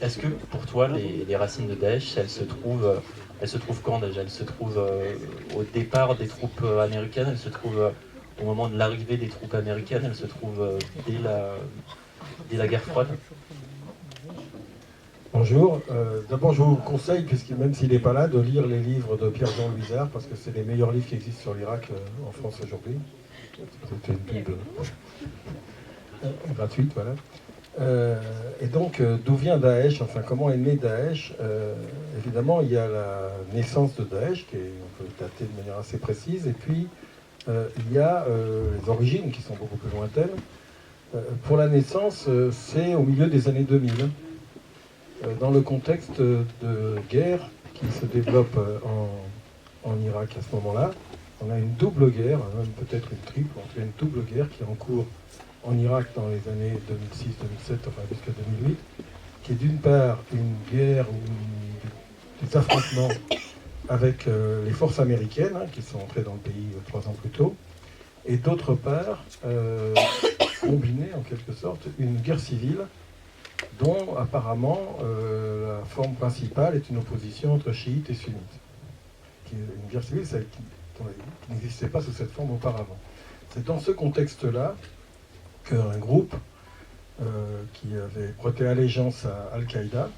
est-ce que pour toi, les racines de Daesh, elles se trouvent quand déjà? Elles se trouvent au départ des troupes américaines, elles se trouvent au moment de l'arrivée des troupes américaines, elles se trouvent dès la guerre froide? Bonjour. D'abord, je vous conseille, puisque même s'il n'est pas là, de lire les livres de Pierre-Jean Luizard, parce que c'est les meilleurs livres qui existent sur l'Irak en France aujourd'hui. C'était une pub gratuite, voilà. Et donc, d'où vient Daesh? Enfin, comment est né Daesh? Évidemment, il y a la naissance de Daesh, on peut dater de manière assez précise, et puis il y a les origines qui sont beaucoup plus lointaines. Pour la naissance, c'est au milieu des années 2000, dans le contexte de guerre qui se développe en Irak à ce moment-là. On a une double guerre, même peut-être une triple, en tout cas une double guerre qui est en cours en Irak dans les années 2006-2007, enfin jusqu'à 2008, qui est d'une part une guerre ou des affrontements avec les forces américaines, qui sont entrées dans le pays 3 ans plus tôt, et d'autre part, combiner en quelque sorte une guerre civile dont apparemment la forme principale est une opposition entre chiites et sunnites. Une guerre civile qui n'existait pas sous cette forme auparavant. C'est dans ce contexte-là qu'un groupe qui avait prêté allégeance à Al-Qaïda,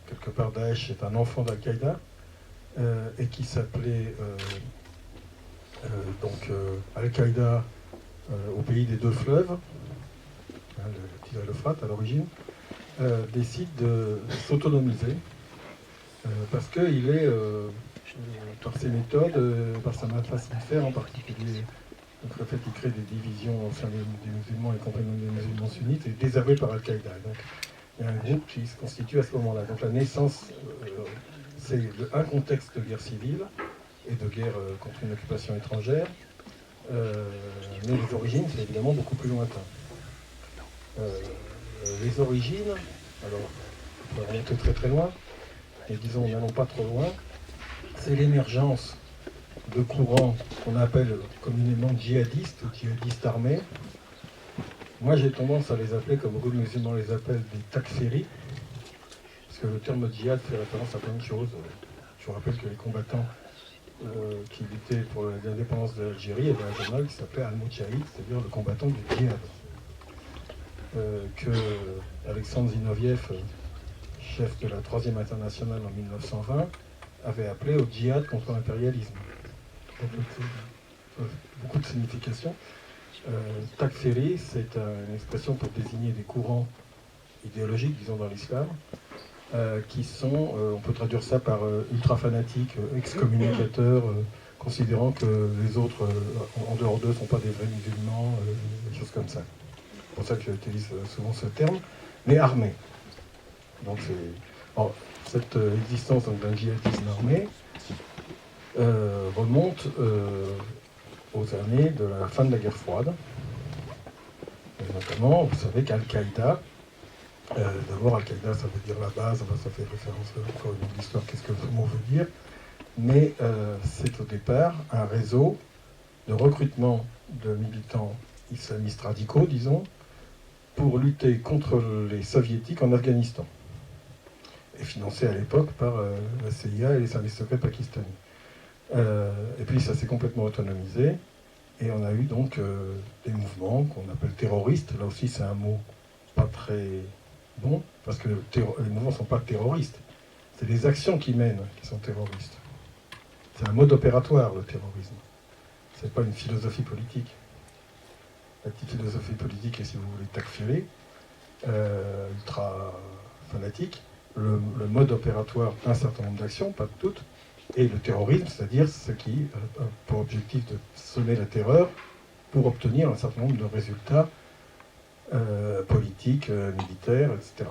quelque part Daesh est un enfant d'Al-Qaïda, et qui s'appelait Al-Qaïda au pays des deux fleuves, le Tigre et l'Euphrate à l'origine, décide de s'autonomiser parce qu'il est, par ses méthodes, par sa façon de faire en particulier, donc le fait qu'il crée des divisions au sein des musulmans et compagnons des musulmans sunnites, est désavoué par Al-Qaïda. Donc il y a un groupe qui se constitue à ce moment-là. Donc la naissance, c'est un contexte de guerre civile et de guerre contre une occupation étrangère, mais les origines, c'est évidemment beaucoup plus lointain. Les origines, alors, on va remonter très très loin, et disons, n'allons pas trop loin, c'est l'émergence de courants qu'on appelle communément djihadistes ou djihadistes armés. Moi, j'ai tendance à les appeler, comme beaucoup de musulmans les appellent, des takfiris, parce que le terme djihad fait référence à plein de choses. Je vous rappelle que les combattants qui luttaient pour l'indépendance de l'Algérie avaient un journal qui s'appelait Al-Moudjahid, c'est-à-dire le combattant du djihad. Que Alexandre Zinoviev, chef de la 3e internationale en 1920, avait appelé au djihad contre l'impérialisme. Donc, beaucoup de significations. Takfiri, c'est une expression pour désigner des courants idéologiques, disons dans l'islam, qui sont, on peut traduire ça par ultra-fanatiques, excommunicateurs, considérant que les autres, en dehors d'eux, ne sont pas des vrais musulmans, des choses comme ça. C'est pour ça que j'utilise souvent ce terme, mais armé. Donc cette existence d'un djihadisme armé remonte aux années de la fin de la guerre froide. Et notamment, vous savez qu'Al-Qaïda, d'abord Al-Qaïda ça veut dire la base, ça fait référence encore à une histoire, qu'est-ce que le mot veut dire, mais c'est au départ un réseau de recrutement de militants islamistes radicaux, disons, pour lutter contre les soviétiques en Afghanistan, et financé à l'époque par la CIA et les services secrets pakistanais. Et puis ça s'est complètement autonomisé, et on a eu donc des mouvements qu'on appelle terroristes. Là aussi c'est un mot pas très bon, parce que les mouvements ne sont pas terroristes, c'est les actions qu'ils mènent qui sont terroristes. C'est un mode opératoire, le terrorisme. C'est pas une philosophie politique. La petite philosophie politique est, si vous voulez, takfiri, ultra fanatique. Le mode opératoire, un certain nombre d'actions, pas toutes, et le terrorisme, c'est-à-dire ce qui a pour objectif de semer la terreur pour obtenir un certain nombre de résultats politiques, militaires, etc.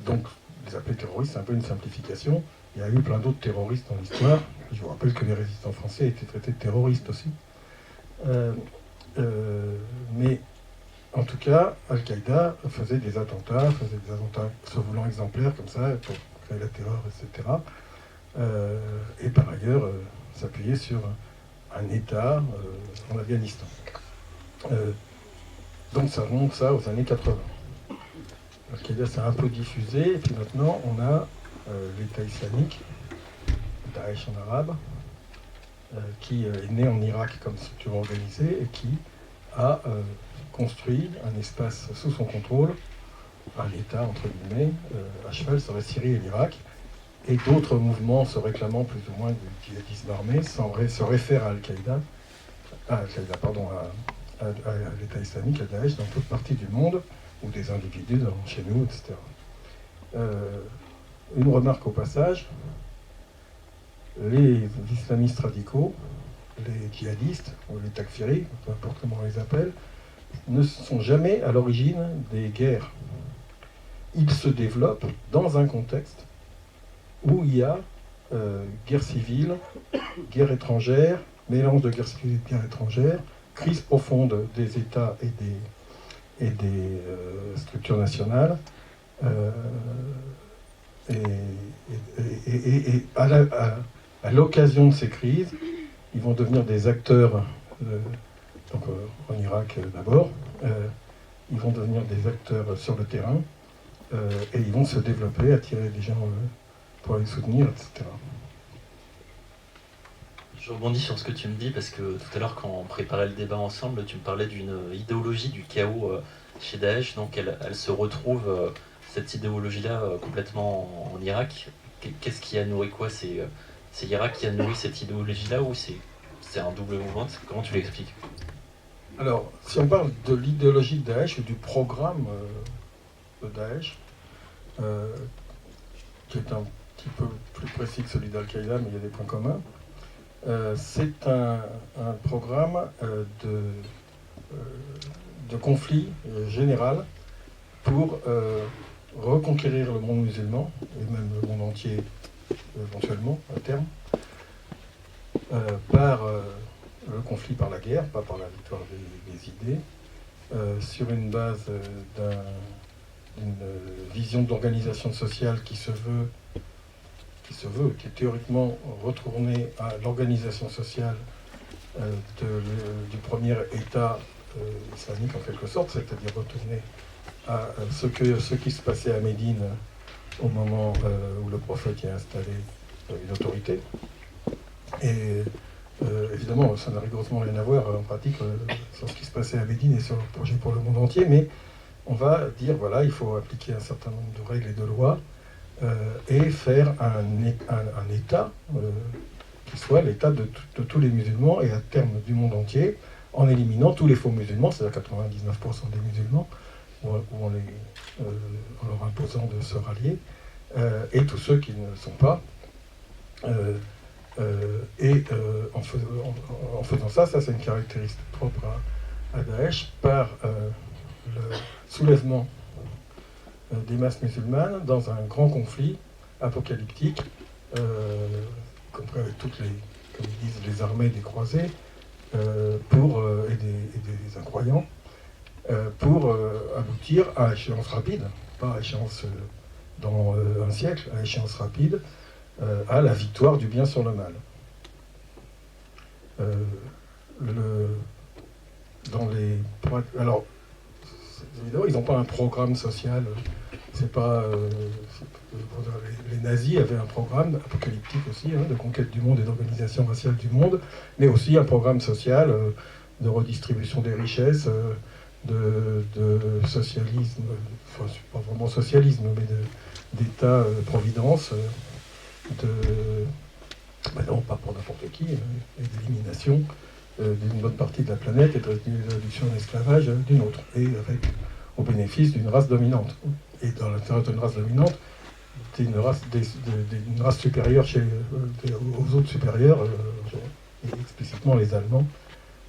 Donc, les appeler terroristes, c'est un peu une simplification. Il y a eu plein d'autres terroristes dans l'histoire. Je vous rappelle que les résistants français étaient traités de terroristes aussi. Mais en tout cas, Al-Qaïda faisait des attentats se voulant exemplaires comme ça, pour créer la terreur, etc. Et par ailleurs, s'appuyer sur un État en Afghanistan. Donc ça remonte ça aux années 80. Al-Qaïda s'est un peu diffusé, et puis maintenant on a l'État islamique, Daesh en arabe, qui est né en Irak comme structure organisée et qui a construit un espace sous son contrôle, un État entre guillemets, à cheval sur la Syrie et l'Irak, et d'autres mouvements se réclamant plus ou moins du djihadisme armé se réfèrent à Al-Qaïda, à l'État islamique, à Daesh, dans toute partie du monde, ou des individus chez nous, etc. Une remarque au passage, les islamistes radicaux, les djihadistes, ou les takfiris, peu importe comment on les appelle, ne sont jamais à l'origine des guerres. Ils se développent dans un contexte où il y a guerre civile, guerre étrangère, mélange de guerre civile et de guerre étrangère, crise profonde des États et des structures nationales, et à l'occasion de ces crises, ils vont devenir des acteurs, donc en Irak d'abord, ils vont devenir des acteurs sur le terrain, et ils vont se développer, attirer des gens pour les soutenir, etc. Je rebondis sur ce que tu me dis, parce que tout à l'heure, quand on préparait le débat ensemble, tu me parlais d'une idéologie du chaos chez Daesh, donc elle se retrouve, cette idéologie-là, complètement en Irak. Qu'est-ce qui a nourri quoi? C'est l'Irak qui a nourri cette idéologie-là, ou c'est un double mouvement? Comment tu l'expliques? Alors, si on parle de l'idéologie de Daesh, ou du programme de Daesh, qui est un petit peu plus précis que celui d'Al-Qaïda, mais il y a des points communs, c'est un programme de conflit général pour reconquérir le monde musulman, et même le monde entier éventuellement, à terme, par le conflit par la guerre, pas par la victoire des idées, sur une base d'une vision d'organisation sociale qui est théoriquement retournée à l'organisation sociale du premier État islamique en quelque sorte, c'est-à-dire retourner à ce qui se passait à Médine au moment où le prophète y a installé une autorité. Et évidemment, ça n'a rigoureusement rien à voir en pratique sur ce qui se passait à Médine et sur le projet pour le monde entier, mais on va dire, voilà, il faut appliquer un certain nombre de règles et de lois et faire un État qui soit l'État de tous les musulmans et à terme du monde entier, en éliminant tous les faux musulmans, c'est-à-dire 99% des musulmans, ou en leur imposant de se rallier, et tous ceux qui ne le sont pas. En faisant ça c'est une caractéristique propre à Daesh, par le soulèvement des masses musulmanes dans un grand conflit apocalyptique, compris avec toutes les, comme ils disent, les armées des croisés et des incroyants, pour aboutir à échéance rapide, pas à échéance dans un siècle, à échéance rapide, à la victoire du bien sur le mal. Alors, évidemment, ils n'ont pas un programme social. C'est pas. Les nazis avaient un programme apocalyptique aussi, de conquête du monde et d'organisation raciale du monde, mais aussi un programme social de redistribution des richesses, de socialisme, enfin, pas vraiment socialisme, mais d'État-providence, non, pas pour n'importe qui, et d'élimination d'une bonne partie de la planète et de réduction de l'esclavage d'une autre, et au bénéfice d'une race dominante. Et dans l'intérieur d'une race dominante, d'une race supérieure aux autres supérieurs, et explicitement les Allemands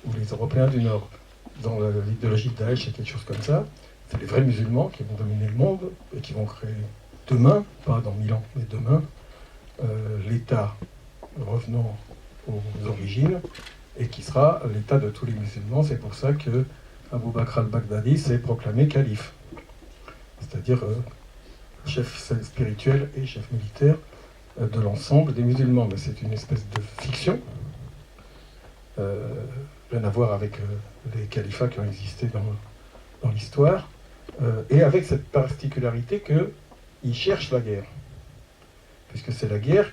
ou les Européens du Nord. Dans l'idéologie de Daesh, c'est quelque chose comme ça. C'est les vrais musulmans qui vont dominer le monde et qui vont créer demain, pas dans 1000 ans, mais demain, l'État revenant aux origines, et qui sera l'État de tous les musulmans. C'est pour ça que Abu Bakr al-Baghdadi s'est proclamé calife, c'est-à-dire chef spirituel et chef militaire de l'ensemble des musulmans. Mais c'est une espèce de fiction, rien à voir avec les califats qui ont existé dans l'histoire, et avec cette particularité qu'ils cherchent la guerre. Puisque c'est la guerre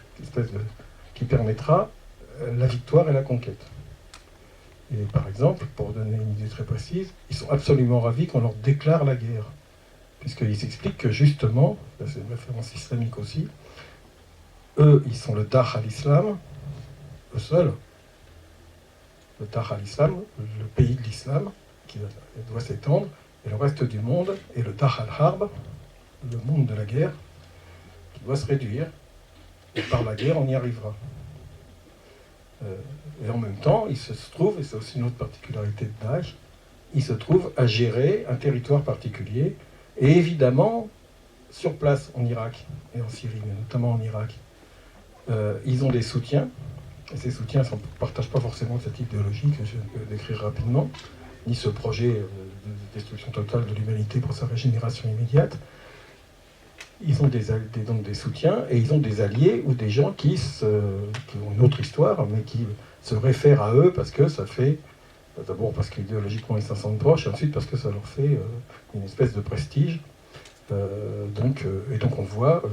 qui permettra la victoire et la conquête. Et par exemple, pour donner une idée très précise, ils sont absolument ravis qu'on leur déclare la guerre. Puisqu'ils expliquent que justement, là c'est une référence islamique aussi, eux, ils sont le Dar al-Islam, eux seuls, le Dar al-Islam, le pays de l'islam, qui doit s'étendre, et le reste du monde est le Dar al-Harb, le monde de la guerre, qui doit se réduire, et par la guerre, on y arrivera. Et en même temps, il se trouve, et c'est aussi une autre particularité de Daesh, il se trouve à gérer un territoire particulier, et évidemment, sur place en Irak et en Syrie, mais notamment en Irak, ils ont des soutiens, et ces soutiens ne partagent pas forcément cette idéologie que je peux décrire rapidement, ni ce projet de destruction totale de l'humanité pour sa régénération immédiate. Ils ont donc des soutiens, et ils ont des alliés ou des gens qui ont une autre histoire, mais qui se réfèrent à eux parce que ça fait, d'abord parce qu'idéologiquement ils s'en sentent proches, et ensuite parce que ça leur fait une espèce de prestige. Et donc on voit...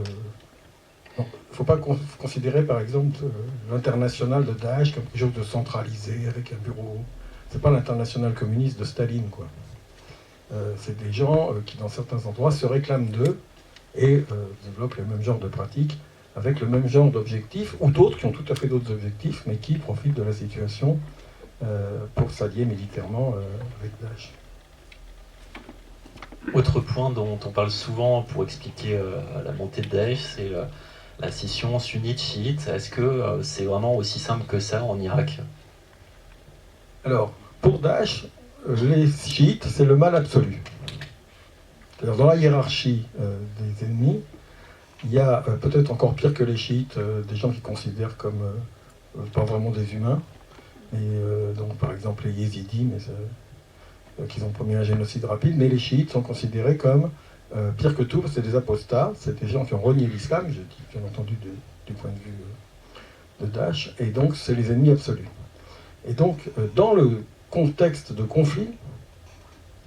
il ne faut pas considérer par exemple l'international de Daesh comme quelque chose de centralisé avec un bureau. C'est pas l'international communiste de Staline, quoi. C'est des gens qui dans certains endroits se réclament d'eux et développent le même genre de pratiques avec le même genre d'objectifs, ou d'autres qui ont tout à fait d'autres objectifs, mais qui profitent de la situation pour s'allier militairement avec Daesh. Autre point dont on parle souvent pour expliquer la montée de Daesh, c'est la scission sunnite-chiite. Est-ce que c'est vraiment aussi simple que ça en Irak? Alors, pour Daesh, les chiites, c'est le mal absolu. C'est-à-dire, dans la hiérarchie des ennemis, il y a peut-être encore pire que les chiites, des gens qui considèrent comme pas vraiment des humains. Et donc, par exemple, les yézidis, qu'ils ont promis un génocide rapide, mais les chiites sont considérés comme pire que tout, c'est des apostats, c'est des gens qui ont renié l'islam, je dis bien entendu du point de vue de Daesh, et donc c'est les ennemis absolus. Et donc, dans le contexte de conflit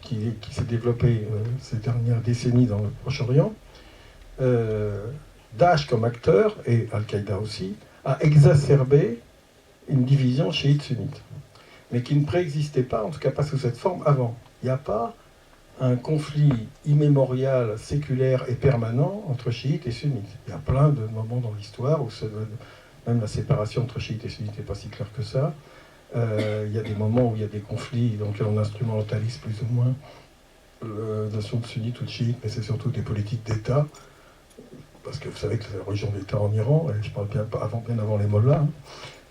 qui s'est développé ces dernières décennies dans le Proche-Orient, Daesh comme acteur, et Al-Qaïda aussi, a exacerbé une division chiite-sunnite, mais qui ne préexistait pas, en tout cas pas sous cette forme, avant. Il n'y a pas un conflit immémorial, séculaire et permanent entre chiites et sunnites. Il y a plein de moments dans l'histoire où même la séparation entre chiites et sunnites n'est pas si claire que ça. Il y a des moments où il y a des conflits dans lesquels on instrumentalise plus ou moins la notion de sunnite ou de chiite, mais c'est surtout des politiques d'État, parce que vous savez que c'est la religion d'État en Iran, et je parle bien avant les mollahs.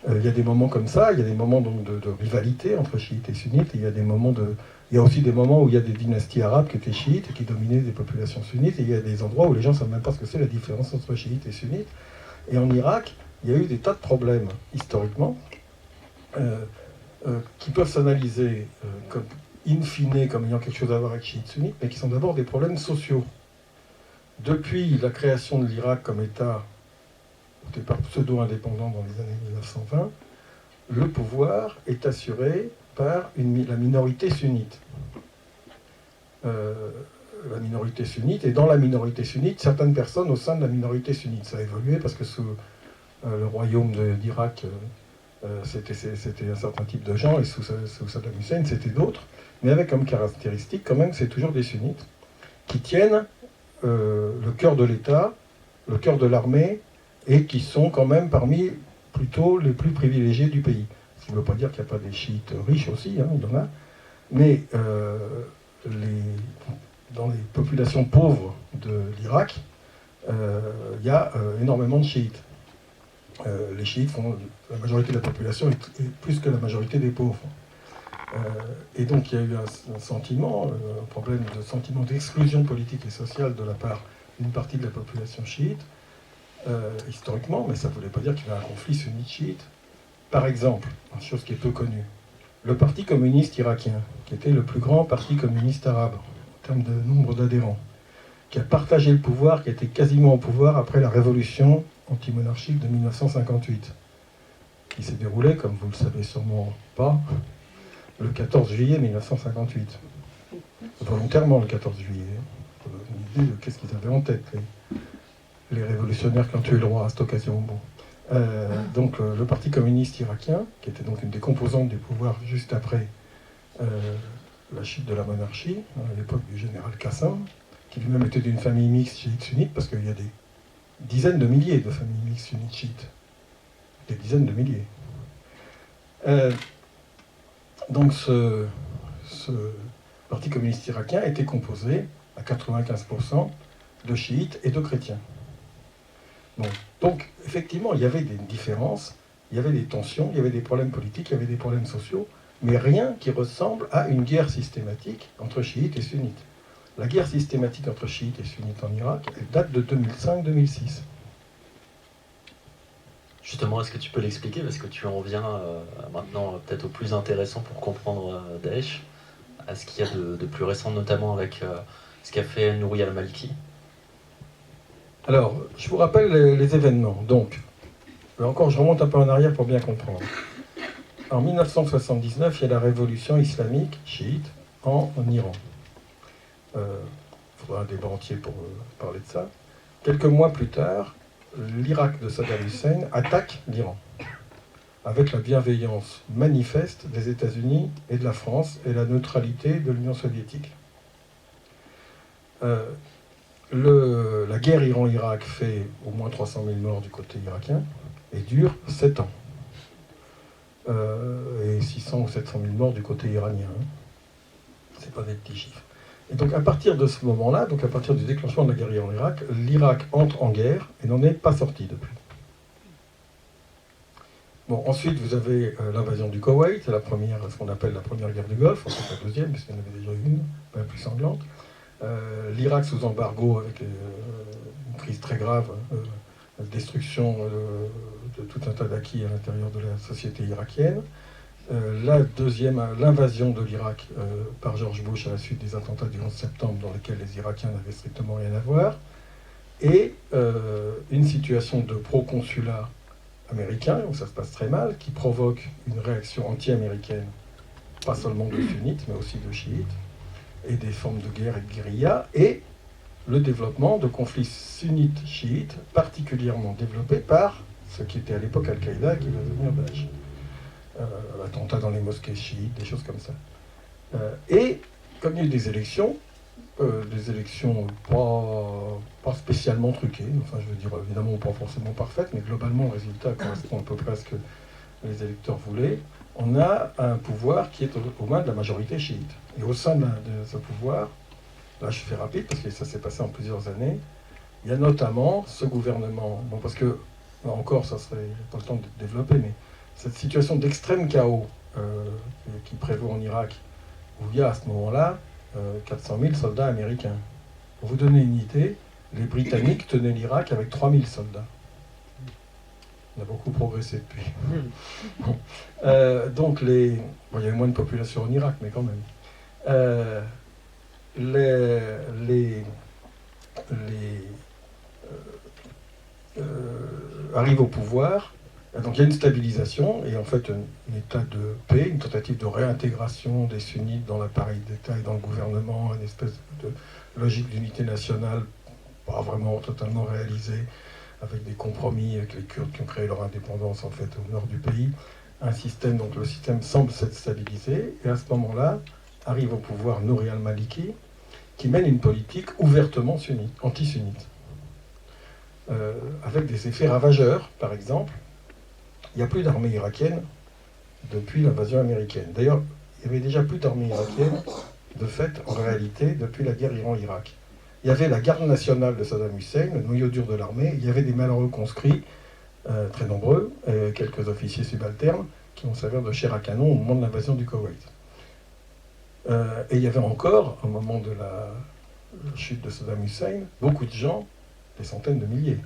Il y a des moments comme ça, il y a des moments donc de rivalité entre chiites et sunnites, et il y a aussi des moments où il y a des dynasties arabes qui étaient chiites et qui dominaient des populations sunnites, et il y a des endroits où les gens ne savent même pas ce que c'est la différence entre chiites et sunnites. Et en Irak, il y a eu des tas de problèmes, historiquement, qui peuvent s'analyser comme in fine, comme ayant quelque chose à voir avec chiites sunnites, mais qui sont d'abord des problèmes sociaux. Depuis la création de l'Irak comme État, au départ pseudo-indépendant dans les années 1920, le pouvoir est assuré par la minorité sunnite. La minorité sunnite, et dans la minorité sunnite, certaines personnes au sein de la minorité sunnite. Ça a évolué parce que sous le royaume d'Irak, c'était un certain type de gens, et sous Saddam Hussein, c'était d'autres, mais avec comme caractéristique, quand même, c'est toujours des sunnites qui tiennent le cœur de l'État, le cœur de l'armée, et qui sont quand même parmi plutôt les plus privilégiés du pays. Ce qui ne veut pas dire qu'il n'y a pas des chiites riches aussi, hein, il y en a, mais dans les populations pauvres de l'Irak, il y a énormément de chiites. Les chiites font la majorité de la population et plus que la majorité des pauvres. Et donc il y a eu un sentiment, un problème de sentiment d'exclusion politique et sociale de la part d'une partie de la population chiite, historiquement, mais ça ne voulait pas dire qu'il y avait un conflit sunnite-chiite. Par exemple, une chose qui est peu connue, le Parti communiste irakien, qui était le plus grand parti communiste arabe en termes de nombre d'adhérents, qui a partagé le pouvoir, qui était quasiment au pouvoir après la révolution antimonarchique de 1958, qui s'est déroulée, comme vous le savez sûrement pas, le 14 juillet 1958. volontairement le 14 juillet. Pour donner une idée de qu'est-ce qu'ils avaient en tête, les révolutionnaires qui ont tué le roi à cette occasion. Bon. Donc le Parti communiste irakien, qui était donc une des composantes du pouvoir juste après la chute de la monarchie, à l'époque du général Qassam, qui lui-même était d'une famille mixte chiite-sunnite, parce qu'il y a des dizaines de milliers de familles mixtes sunnites-chiites. Des dizaines de milliers. Donc ce Parti communiste irakien était composé à 95% de chiites et de chrétiens. Bon. Donc effectivement, il y avait des différences, il y avait des tensions, il y avait des problèmes politiques, il y avait des problèmes sociaux, mais rien qui ressemble à une guerre systématique entre chiites et sunnites. La guerre systématique entre chiites et sunnites en Irak, elle date de 2005-2006. Justement, est-ce que tu peux l'expliquer? Parce que tu en viens maintenant peut-être au plus intéressant pour comprendre Daesh, à ce qu'il y a de plus récent, notamment avec ce qu'a fait Nouri al-Maliki. Alors, je vous rappelle les événements. Donc, là encore, je remonte un peu en arrière pour bien comprendre. En 1979, il y a la révolution islamique chiite en Iran. Il faudra un débat entier pour parler de ça. Quelques mois plus tard, l'Irak de Saddam Hussein attaque l'Iran, avec la bienveillance manifeste des États-Unis et de la France et la neutralité de l'Union soviétique. La guerre Iran-Irak fait au moins 300 000 morts du côté irakien et dure 7 ans. Et 600 ou 700 000 morts du côté iranien. C'est pas des petits chiffres. Et donc à partir de ce moment-là, donc à partir du déclenchement de la guerre Iran-Irak, l'Irak entre en guerre et n'en est pas sorti depuis. Bon, ensuite vous avez l'invasion du Koweït, ce qu'on appelle la première guerre du Golfe, en fait la deuxième, parce qu'il y en avait déjà une, pas plus sanglante. L'Irak sous embargo avec une crise très grave, la destruction de tout un tas d'acquis à l'intérieur de la société irakienne. L'invasion de l'Irak par George Bush à la suite des attentats du 11 septembre dans lesquels les Irakiens n'avaient strictement rien à voir, et une situation de proconsulat américain, où ça se passe très mal, qui provoque une réaction anti-américaine, pas seulement de sunnites, mais aussi de chiites, et des formes de guerre et de guérilla, et le développement de conflits sunnites-chiites, particulièrement développés par ce qui était à l'époque Al-Qaïda et qui va devenir Daesh. Attentats dans les mosquées chiites, des choses comme ça. Et comme il y a eu des élections pas spécialement truquées, enfin je veux dire évidemment pas forcément parfaites, mais globalement le résultat correspond à peu près à ce que les électeurs voulaient, on a un pouvoir qui est aux mains de la majorité chiite. Et au sein de ce pouvoir, là je fais rapide parce que ça s'est passé en plusieurs années, il y a notamment ce gouvernement, bon parce que, là encore ça serait pas le temps de développer, mais cette situation d'extrême chaos qui prévaut en Irak, où il y a à ce moment-là 400 000 soldats américains. Pour vous donner une idée, les Britanniques tenaient l'Irak avec 3 000 soldats. On a beaucoup progressé depuis. Donc il y avait moins de population en Irak, mais quand même. Arrivent au pouvoir. Donc il y a une stabilisation et en fait un état de paix, une tentative de réintégration des sunnites dans l'appareil d'État et dans le gouvernement, une espèce de logique d'unité nationale pas vraiment totalement réalisée, avec des compromis avec les Kurdes qui ont créé leur indépendance en fait au nord du pays. Donc le système semble s'être stabilisé et à ce moment-là arrive au pouvoir Nouri al-Maliki qui mène une politique ouvertement anti-sunnite. Avec des effets ravageurs, par exemple. Il n'y a plus d'armée irakienne depuis l'invasion américaine. D'ailleurs, il n'y avait déjà plus d'armée irakienne, de fait, en réalité, depuis la guerre Iran-Irak. Il y avait la garde nationale de Saddam Hussein, le noyau dur de l'armée, il y avait des malheureux conscrits, très nombreux, quelques officiers subalternes, qui vont servir de chair à canon au moment de l'invasion du Koweït. Et il y avait encore, au moment de la chute de Saddam Hussein, beaucoup de gens, des centaines de milliers,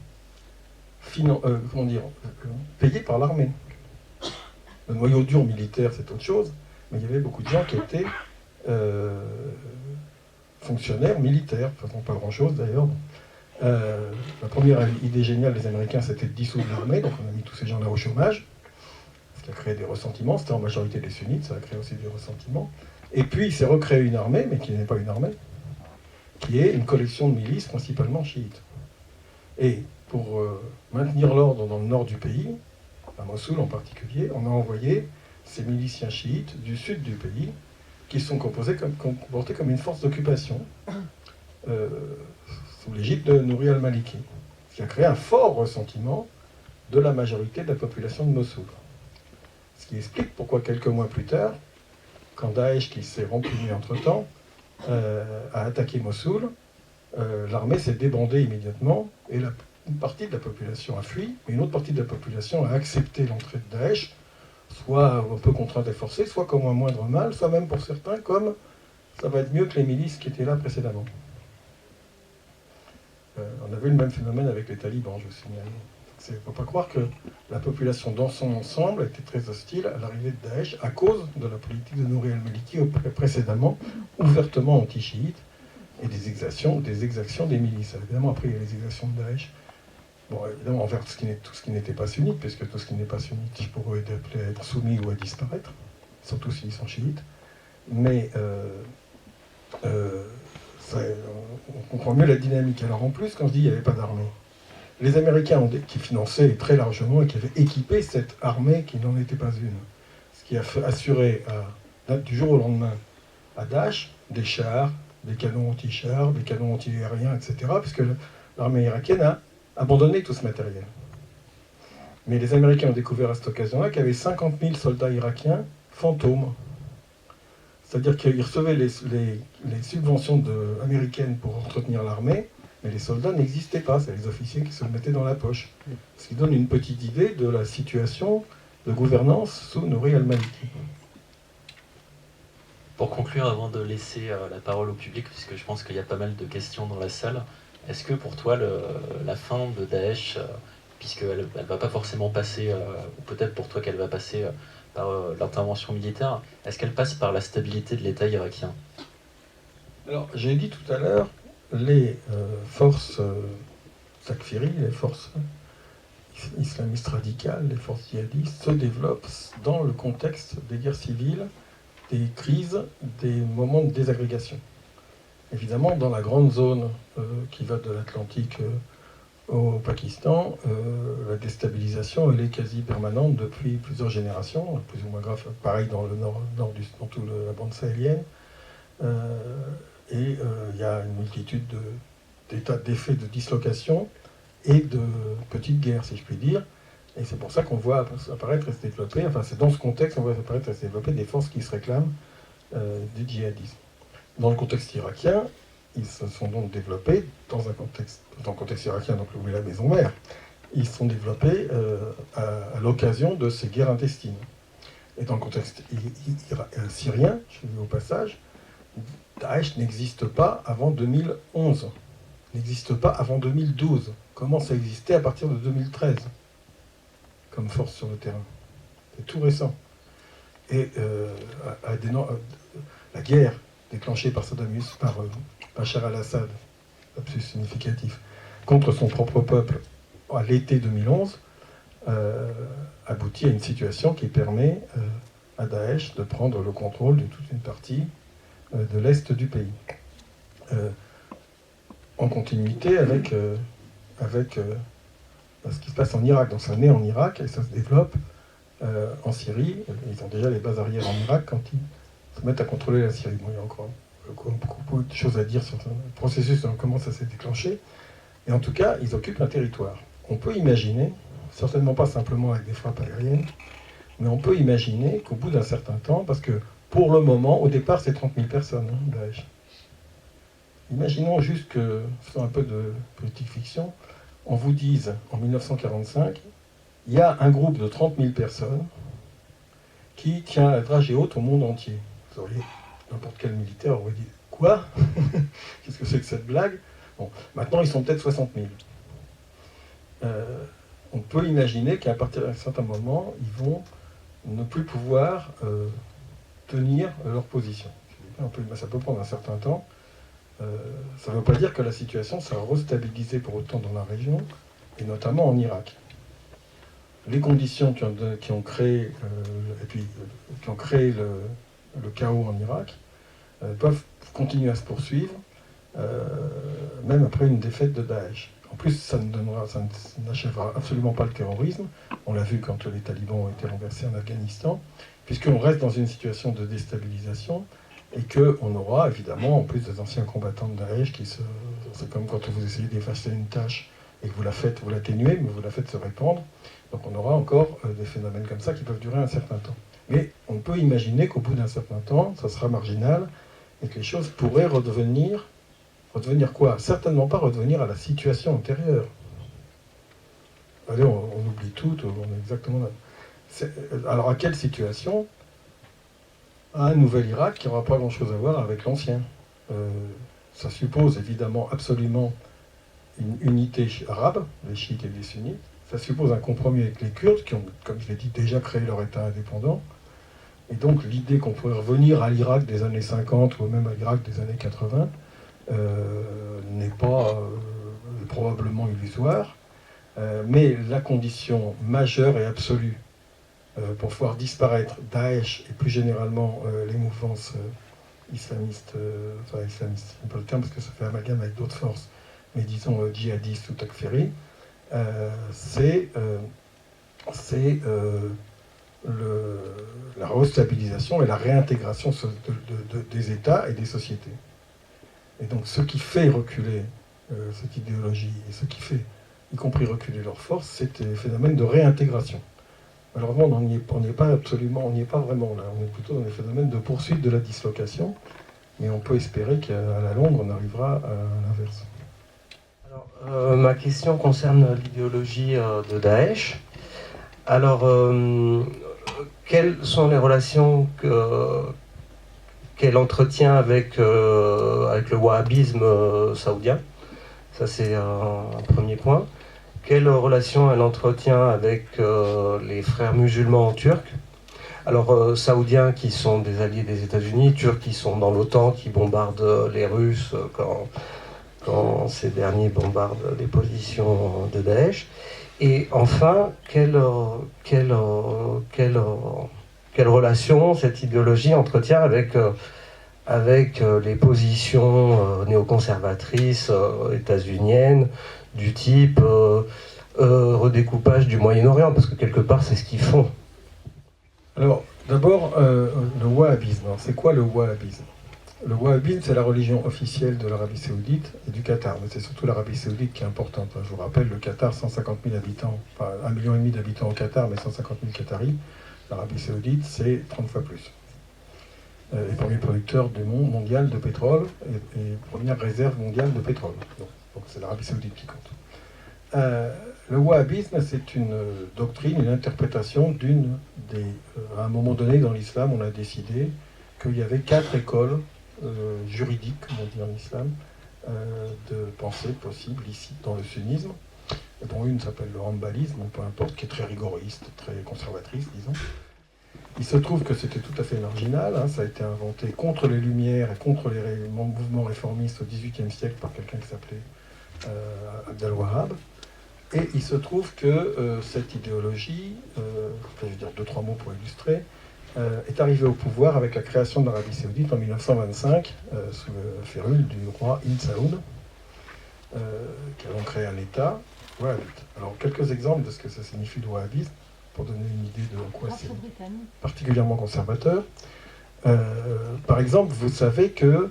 payés par l'armée. Le noyau dur militaire, c'est autre chose, mais il y avait beaucoup de gens qui étaient fonctionnaires militaires, enfin pas grand-chose d'ailleurs. La première idée géniale des Américains, c'était de dissoudre l'armée, donc on a mis tous ces gens-là au chômage, ce qui a créé des ressentiments. C'était en majorité des sunnites, ça a créé aussi des ressentiments. Et puis il s'est recréé une armée, mais qui n'est pas une armée, qui est une collection de milices principalement chiites. Et pour maintenir l'ordre dans le nord du pays, à Mossoul en particulier, on a envoyé ces miliciens chiites du sud du pays, qui sont comportés comme une force d'occupation sous l'égide de Nouri al-Maliki, ce qui a créé un fort ressentiment de la majorité de la population de Mossoul. Ce qui explique pourquoi quelques mois plus tard, quand Daesh, qui s'est rancunier entre-temps, a attaqué Mossoul, l'armée s'est débandée immédiatement et une partie de la population a fui, mais une autre partie de la population a accepté l'entrée de Daesh, soit un peu contrainte et forcée, soit comme un moindre mal, soit même pour certains comme ça va être mieux que les milices qui étaient là précédemment. On a vu le même phénomène avec les talibans, je signale. Il ne faut pas croire que la population dans son ensemble a été très hostile à l'arrivée de Daesh à cause de la politique de Nouri al-Maliki précédemment, ouvertement anti-chiite, et des exactions des milices. Évidemment, après, il y a les exactions de Daesh. Bon, évidemment, envers tout ce qui n'était pas sunnite, puisque tout ce qui n'est pas sunnite, pour eux, est appelé à être soumis ou à disparaître, surtout s'ils sont chiites. Mais on comprend mieux la dynamique. Alors en plus, quand je dis qu'il n'y avait pas d'armée, les Américains qui finançaient très largement et qui avaient équipé cette armée qui n'en était pas une, ce qui a assuré du jour au lendemain à Daesh des chars, des canons anti-chars, des canons anti-aériens, etc., puisque l'armée irakienne a abandonné tout ce matériel. Mais les Américains ont découvert à cette occasion-là qu'il y avait 50 000 soldats irakiens fantômes. C'est-à-dire qu'ils recevaient les subventions américaines pour entretenir l'armée, mais les soldats n'existaient pas, c'est les officiers qui se le mettaient dans la poche. Ce qui donne une petite idée de la situation de gouvernance sous Nouri al-Maliki. Pour conclure, avant de laisser la parole au public, puisque je pense qu'il y a pas mal de questions dans la salle, est-ce que pour toi, la fin de Daesh, puisqu'elle ne va pas forcément passer, ou peut-être pour toi qu'elle va passer par l'intervention militaire, est-ce qu'elle passe par la stabilité de l'État irakien? Alors, j'ai dit tout à l'heure, les forces takfiri, les forces islamistes radicales, les forces djihadistes, se développent dans le contexte des guerres civiles, des crises, des moments de désagrégation. Évidemment, dans la grande zone qui va de l'Atlantique au Pakistan, la déstabilisation elle est quasi permanente depuis plusieurs générations, plus ou moins grave, pareil dans le nord dans toute la bande sahélienne. Et il y a une multitude d'effets de dislocation et de petites guerres, si je puis dire. Et c'est pour ça qu'on voit apparaître et se développer, enfin c'est dans ce contexte qu'on voit apparaître et se développer des forces qui se réclament du djihadisme. Dans le contexte irakien, ils se sont donc développés, dans le contexte irakien, donc où est la maison mère, ils se sont développés à l'occasion de ces guerres intestines. Et dans le contexte syrien, je le dis au passage, Daesh n'existe pas avant 2011, n'existe pas avant 2012, commence à exister à partir de 2013, comme force sur le terrain. C'est tout récent. Et la guerre déclenchée par par Bachar al-Assad, lapsus significatif, contre son propre peuple à l'été 2011, aboutit à une situation qui permet à Daesh de prendre le contrôle de toute une partie de l'est du pays. En continuité avec ce qui se passe en Irak. Donc ça naît en Irak et ça se développe en Syrie. Ils ont déjà les bases arrières en Irak quand ils se mettent à contrôler la Syrie. Bon, il y a encore beaucoup de choses à dire sur le processus, comment ça s'est déclenché. Et en tout cas, ils occupent un territoire. On peut imaginer, certainement pas simplement avec des frappes aériennes, mais on peut imaginer qu'au bout d'un certain temps, parce que pour le moment, au départ, c'est 30 000 personnes, Daesh. Imaginons juste que, faisant un peu de politique fiction, on vous dise, en 1945, il y a un groupe de 30 000 personnes qui tient la dragée haute au monde entier. Vous auriez, n'importe quel militaire aurait dit, quoi? Qu'est-ce que c'est que cette blague? Bon, maintenant, ils sont peut-être 60 000. On peut imaginer qu'à partir d'un certain moment, ils vont ne plus pouvoir tenir leur position. Ça peut prendre un certain temps. Ça ne veut pas dire que la situation sera restabilisée pour autant dans la région, et notamment en Irak. les conditions qui ont créé, qui ont créé le chaos en Irak peuvent continuer à se poursuivre, même après une défaite de Daesh. En plus, ça n'achèvera absolument pas le terrorisme. On l'a vu quand les talibans ont été renversés en Afghanistan, puisqu'on reste dans une situation de déstabilisation et qu'on aura évidemment, en plus des anciens combattants de Daesh, c'est comme quand vous essayez d'effacer une tâche et que vous l'atténuez, mais vous la faites se répandre. Donc on aura encore des phénomènes comme ça qui peuvent durer un certain temps. Mais on peut imaginer qu'au bout d'un certain temps, ça sera marginal et que les choses pourraient redevenir quoi? Certainement pas redevenir à la situation antérieure. Allez, on oublie tout, on est exactement là. Alors à quelle situation? À un nouvel Irak qui n'aura pas grand-chose à voir avec l'ancien. Ça suppose évidemment absolument une unité arabe, les chiites et les sunnites. Ça suppose un compromis avec les Kurdes qui ont, comme je l'ai dit, déjà créé leur État indépendant. Et donc l'idée qu'on pourrait revenir à l'Irak des années 50 ou même à l'Irak des années 80 n'est pas probablement illusoire. Mais la condition majeure et absolue pour voir disparaître Daesh et plus généralement les mouvances islamistes, islamistes, c'est pas le terme parce que ça fait amalgame avec d'autres forces, mais disons djihadistes ou takfiri, c'est la restabilisation et la réintégration des États et des sociétés. Et donc ce qui fait reculer cette idéologie et ce qui fait, y compris reculer leurs forces, c'est des phénomènes de réintégration. Malheureusement, on n'y est pas vraiment là. On est plutôt dans des phénomènes de poursuite de la dislocation, mais on peut espérer qu'à la longue, on arrivera à l'inverse. Alors, ma question concerne l'idéologie de Daesh. Alors, quelles sont les relations qu'elle entretient avec le wahhabisme saoudien? Ça, c'est un premier point. Quelle relation elle entretient avec les frères musulmans turcs? Alors, saoudiens qui sont des alliés des États-Unis, turcs qui sont dans l'OTAN, qui bombardent les Russes quand ces derniers bombardent les positions de Daesh. Et enfin, quelle relation cette idéologie entretient avec les positions néoconservatrices états-uniennes du type redécoupage du Moyen-Orient, parce que quelque part c'est ce qu'ils font. Alors, d'abord, le wahhabisme. Alors, c'est quoi le wahhabisme? Le wahhabisme, c'est la religion officielle de l'Arabie Saoudite et du Qatar, mais c'est surtout l'Arabie Saoudite qui est importante. Je vous rappelle, le Qatar, 150 000 habitants, enfin 1,5 million d'habitants au Qatar, mais 150 000 Qataris. L'Arabie Saoudite, c'est 30 fois plus. Et premier producteur du monde mondial de pétrole et première réserve mondiale de pétrole. Donc c'est l'Arabie Saoudite qui compte. Le wahhabisme, c'est une doctrine, une interprétation à un moment donné, dans l'islam, on a décidé qu'il y avait 4 écoles juridiques, comme on dit en islam, de pensée possible ici, dans le sunnisme, dont une s'appelle le hanbalisme, ou peu importe, qui est très rigoriste, très conservatrice, disons. Il se trouve que c'était tout à fait marginal, ça a été inventé contre les Lumières et contre les mouvements réformistes au XVIIIe siècle par quelqu'un qui s'appelait Abd al-Wahhab. Et il se trouve que cette idéologie, je vais dire 2-3 mots pour illustrer, est arrivée au pouvoir avec la création de l'Arabie Saoudite en 1925, sous le férule du roi Ibn Saoud, qui a donc créé un État wahhabite. Alors, quelques exemples de ce que ça signifie le wahhabisme, pour donner une idée de quoi c'est particulièrement conservateur. Par exemple, vous savez que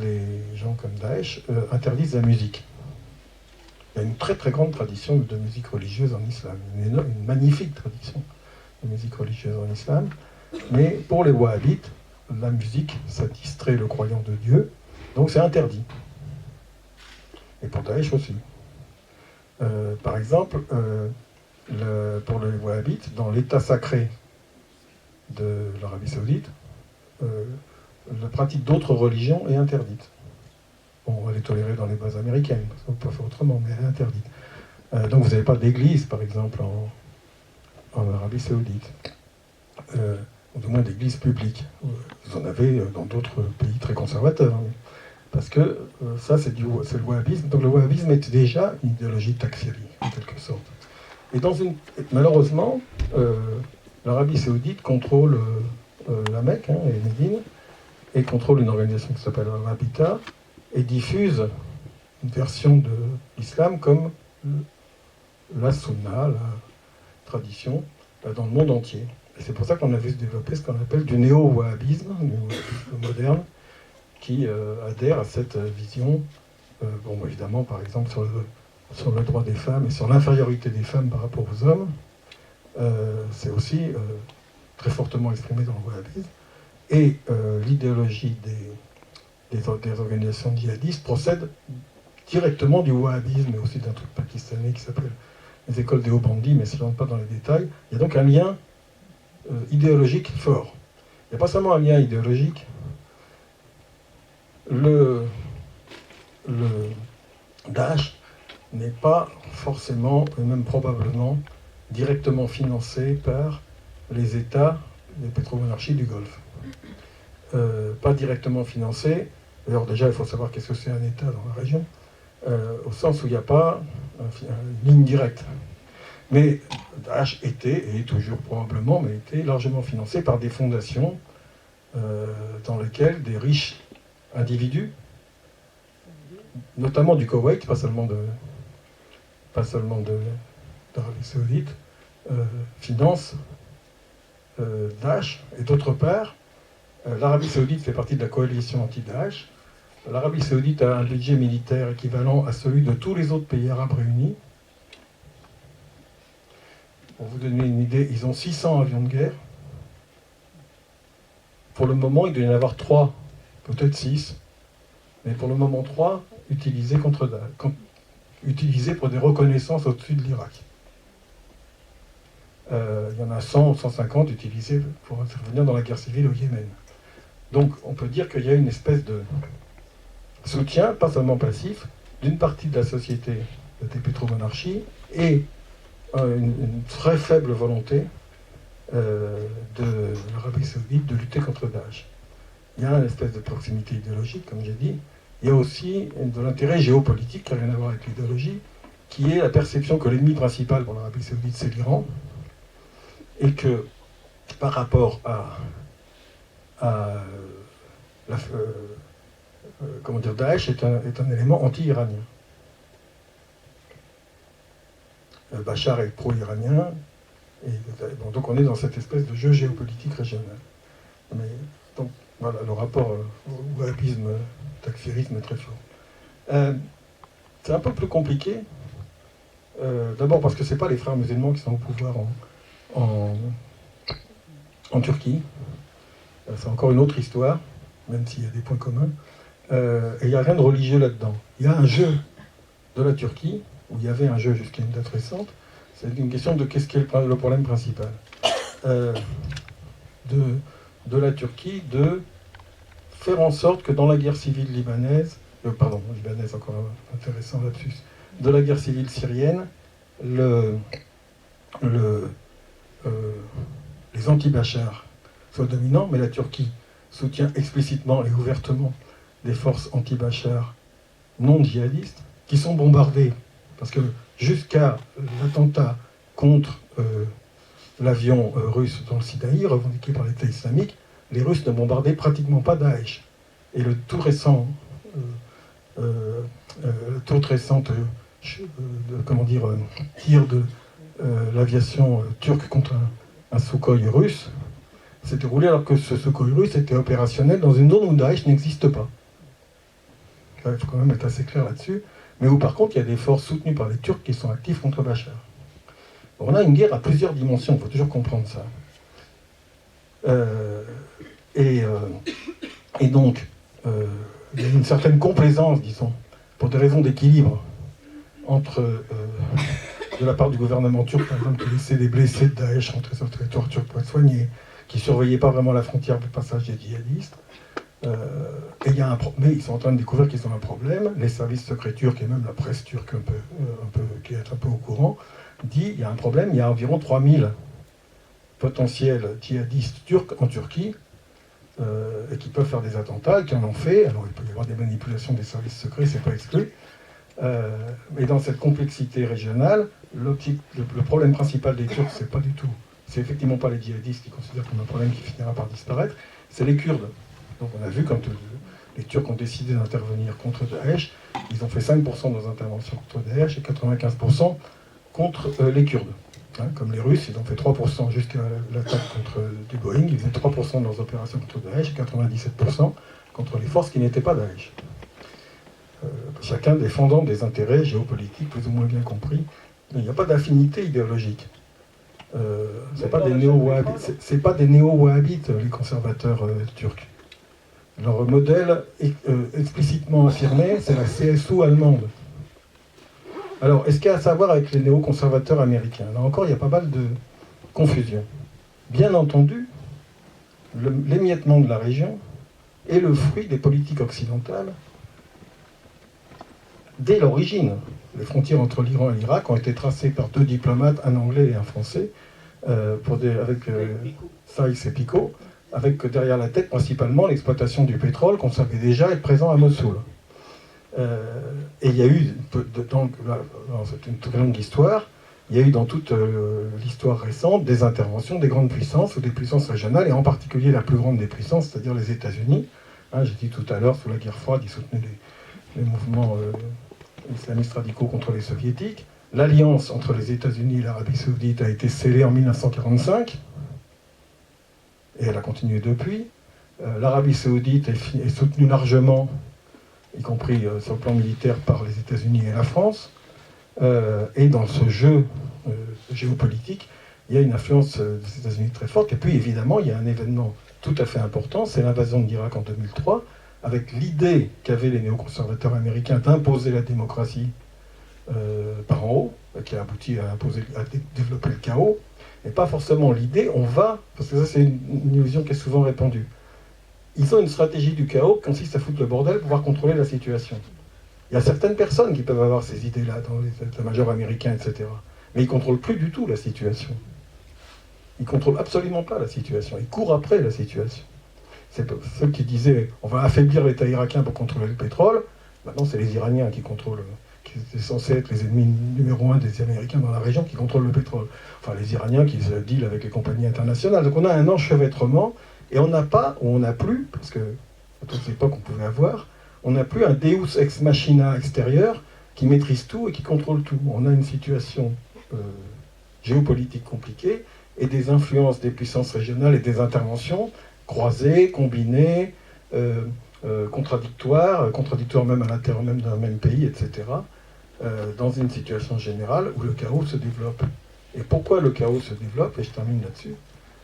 les gens comme Daesh interdisent la musique. Il y a une très très grande tradition de musique religieuse en islam, une magnifique tradition de musique religieuse en islam. Mais pour les wahhabites, la musique, ça distrait le croyant de Dieu, donc c'est interdit. Et pour Daesh aussi. Par exemple, pour les wahhabites, dans l'état sacré de l'Arabie Saoudite, la pratique d'autres religions est interdite. Bon, elle est tolérée dans les bases américaines, parce qu'on peut pas faire autrement, mais elle est interdite. Donc vous n'avez pas d'église, par exemple, en Arabie Saoudite. Ou du moins d'église publique. Vous en avez dans d'autres pays très conservateurs. Parce que ça, c'est le wahhabisme. Donc le wahhabisme est déjà une idéologie takfiri, en quelque sorte. Et malheureusement, l'Arabie Saoudite contrôle la Mecque et Médine, et contrôle une organisation qui s'appelle Al-Rabita, et diffuse une version de l'islam comme la sunna, la tradition, dans le monde entier. Et c'est pour ça qu'on a vu se développer ce qu'on appelle du néo-wahhabisme, du wahhabisme moderne, qui adhère à cette vision, évidemment, par exemple, sur le droit des femmes et sur l'infériorité des femmes par rapport aux hommes. C'est aussi très fortement exprimé dans le wahhabisme. Et l'idéologie des organisations djihadistes procède directement du wahhabisme, mais aussi d'un truc pakistanais qui s'appelle les écoles des hauts bandits, mais si je ne rentre pas dans les détails. Il y a donc un lien idéologique fort. Il n'y a pas seulement un lien idéologique. Le Daesh n'est pas forcément, et même probablement, directement financé par les États des pétromonarchies du Golfe. Pas directement financé. D'ailleurs, déjà, il faut savoir qu'est-ce que c'est un État dans la région, au sens où il n'y a pas une ligne directe. Mais Daesh était, et est toujours probablement, mais était largement financé par des fondations dans lesquelles des riches individus, notamment du Koweït, pas seulement d'Arabie Saoudite, financent Daesh. Et d'autre part, l'Arabie Saoudite fait partie de la coalition anti-Daesh. L'Arabie Saoudite a un budget militaire équivalent à celui de tous les autres pays arabes réunis. Pour vous donner une idée, ils ont 600 avions de guerre. Pour le moment, il doit y en avoir 3, peut-être 6. Mais pour le moment, 3 utilisés utilisés pour des reconnaissances au-dessus de l'Irak. Il y en a 100 ou 150 utilisés pour intervenir dans la guerre civile au Yémen. Donc on peut dire qu'il y a une espèce de soutien, pas seulement passif, d'une partie de la société des pétromonarchies et une très faible volonté de l'Arabie Saoudite de lutter contre Daesh. Il y a une espèce de proximité idéologique, comme j'ai dit. Il y a aussi de l'intérêt géopolitique qui n'a rien à voir avec l'idéologie, qui est la perception que l'ennemi principal pour l'Arabie Saoudite, c'est l'Iran, et que par rapport Daesh est un élément anti-iranien. Bachar est pro-iranien, et donc on est dans cette espèce de jeu géopolitique régional. Mais, donc voilà, le rapport au wahhabisme, takfirisme est très fort. C'est un peu plus compliqué, d'abord parce que ce n'est pas les frères musulmans qui sont au pouvoir en Turquie. C'est encore une autre histoire, même s'il y a des points communs. Et il n'y a rien de religieux là-dedans. Il y a un jeu de la Turquie, où il y avait un jeu jusqu'à une date récente. C'est une question de qu'est-ce qui est le problème principal de la Turquie, de faire en sorte que dans la guerre civile libanaise, libanaise encore intéressant lapsus, de la guerre civile syrienne, les anti-Bachar soient dominants, mais la Turquie soutient explicitement et ouvertement des forces anti-Bachar non djihadistes qui sont bombardées, parce que jusqu'à l'attentat contre l'avion russe dans le Sinaï, revendiqué par l'État islamique, les Russes ne bombardaient pratiquement pas Daesh. Et le tout récent tir de l'aviation turque contre un Sukhoi russe s'est déroulé alors que ce Sukhoi russe était opérationnel dans une zone où Daesh n'existe pas. Il faut quand même être assez clair là-dessus. Mais où par contre il y a des forces soutenues par les Turcs qui sont actives contre Bachar. On a une guerre à plusieurs dimensions, il faut toujours comprendre ça. Et donc, il y a une certaine complaisance, disons, pour des raisons d'équilibre, entre, de la part du gouvernement turc, par exemple, qui laissait des blessés de Daesh rentrer sur le territoire turc pour être soignés, qui ne surveillait pas vraiment la frontière du passage des djihadistes. Mais ils sont en train de découvrir qu'ils ont un problème. Les services secrets turcs et même la presse turque qui est un peu au courant, dit qu'il y a un problème, il y a environ 3000 potentiels djihadistes turcs en Turquie et qui peuvent faire des attentats et qui en ont fait. Alors il peut y avoir des manipulations des services secrets, c'est pas exclu. Mais dans cette complexité régionale, le problème principal des Turcs, c'est effectivement pas les djihadistes qui considèrent comme un problème qui finira par disparaître, c'est les Kurdes. Donc on a vu quand les Turcs ont décidé d'intervenir contre Daesh, ils ont fait 5% de leurs interventions contre Daesh et 95% contre les Kurdes. Hein, comme les Russes, ils ont fait 3% jusqu'à l'attaque contre du Boeing, ils faisaient 3% de leurs opérations contre Daesh et 97% contre les forces qui n'étaient pas Daesh. Chacun défendant des intérêts géopolitiques plus ou moins bien compris. Il n'y a pas d'affinité idéologique. C'est pas des néo-wahhabites, les conservateurs turcs. Leur modèle explicitement affirmé, c'est la CSU allemande. Alors, est-ce qu'il y a à savoir avec les néoconservateurs américains? Là encore, il y a pas mal de confusion. Bien entendu, l'émiettement de la région est le fruit des politiques occidentales dès l'origine. Les frontières entre l'Iran et l'Irak ont été tracées par 2 diplomates, un anglais et un français, avec Sykes et Picot, avec derrière la tête principalement l'exploitation du pétrole qu'on savait déjà être présent à Mossoul. Et il y a eu, c'est une très longue histoire, il y a eu dans toute l'histoire récente des interventions des grandes puissances ou des puissances régionales, et en particulier la plus grande des puissances, c'est-à-dire les États-Unis. Hein, j'ai dit tout à l'heure, sous la guerre froide, ils soutenaient les mouvements islamistes radicaux contre les soviétiques. L'alliance entre les États-Unis et l'Arabie saoudite a été scellée en 1945, et elle a continué depuis. L'Arabie saoudite est soutenue largement, y compris sur le plan militaire, par les États-Unis et la France. Et dans ce jeu géopolitique, il y a une influence des États-Unis très forte. Et puis évidemment, il y a un événement tout à fait important, c'est l'invasion de l'Irak en 2003, avec l'idée qu'avaient les néoconservateurs américains d'imposer la démocratie par en haut, qui a abouti à développer le chaos, et pas forcément l'idée, parce que ça c'est une illusion qui est souvent répandue. Ils ont une stratégie du chaos qui consiste à foutre le bordel pour pouvoir contrôler la situation. Il y a certaines personnes qui peuvent avoir ces idées-là dans les états-majors américains, etc. Mais ils ne contrôlent plus du tout la situation. Ils ne contrôlent absolument pas la situation. Ils courent après la situation. C'est ceux qui disaient on va affaiblir l'État irakien pour contrôler le pétrole. Maintenant, c'est les Iraniens qui contrôlent, qui étaient censés être les ennemis numéro 1 des Américains dans la région, qui contrôlent le pétrole. Enfin, les Iraniens qui se dealent avec les compagnies internationales. Donc on a un enchevêtrement, et on n'a pas, ou on n'a plus, parce que à toutes les époques on pouvait avoir, on n'a plus un Deus ex machina extérieur qui maîtrise tout et qui contrôle tout. On a une situation géopolitique compliquée et des influences des puissances régionales et des interventions croisées, combinées, contradictoires même à l'intérieur même d'un même pays, etc., dans une situation générale où le chaos se développe. Et pourquoi le chaos se développe, et je termine là-dessus,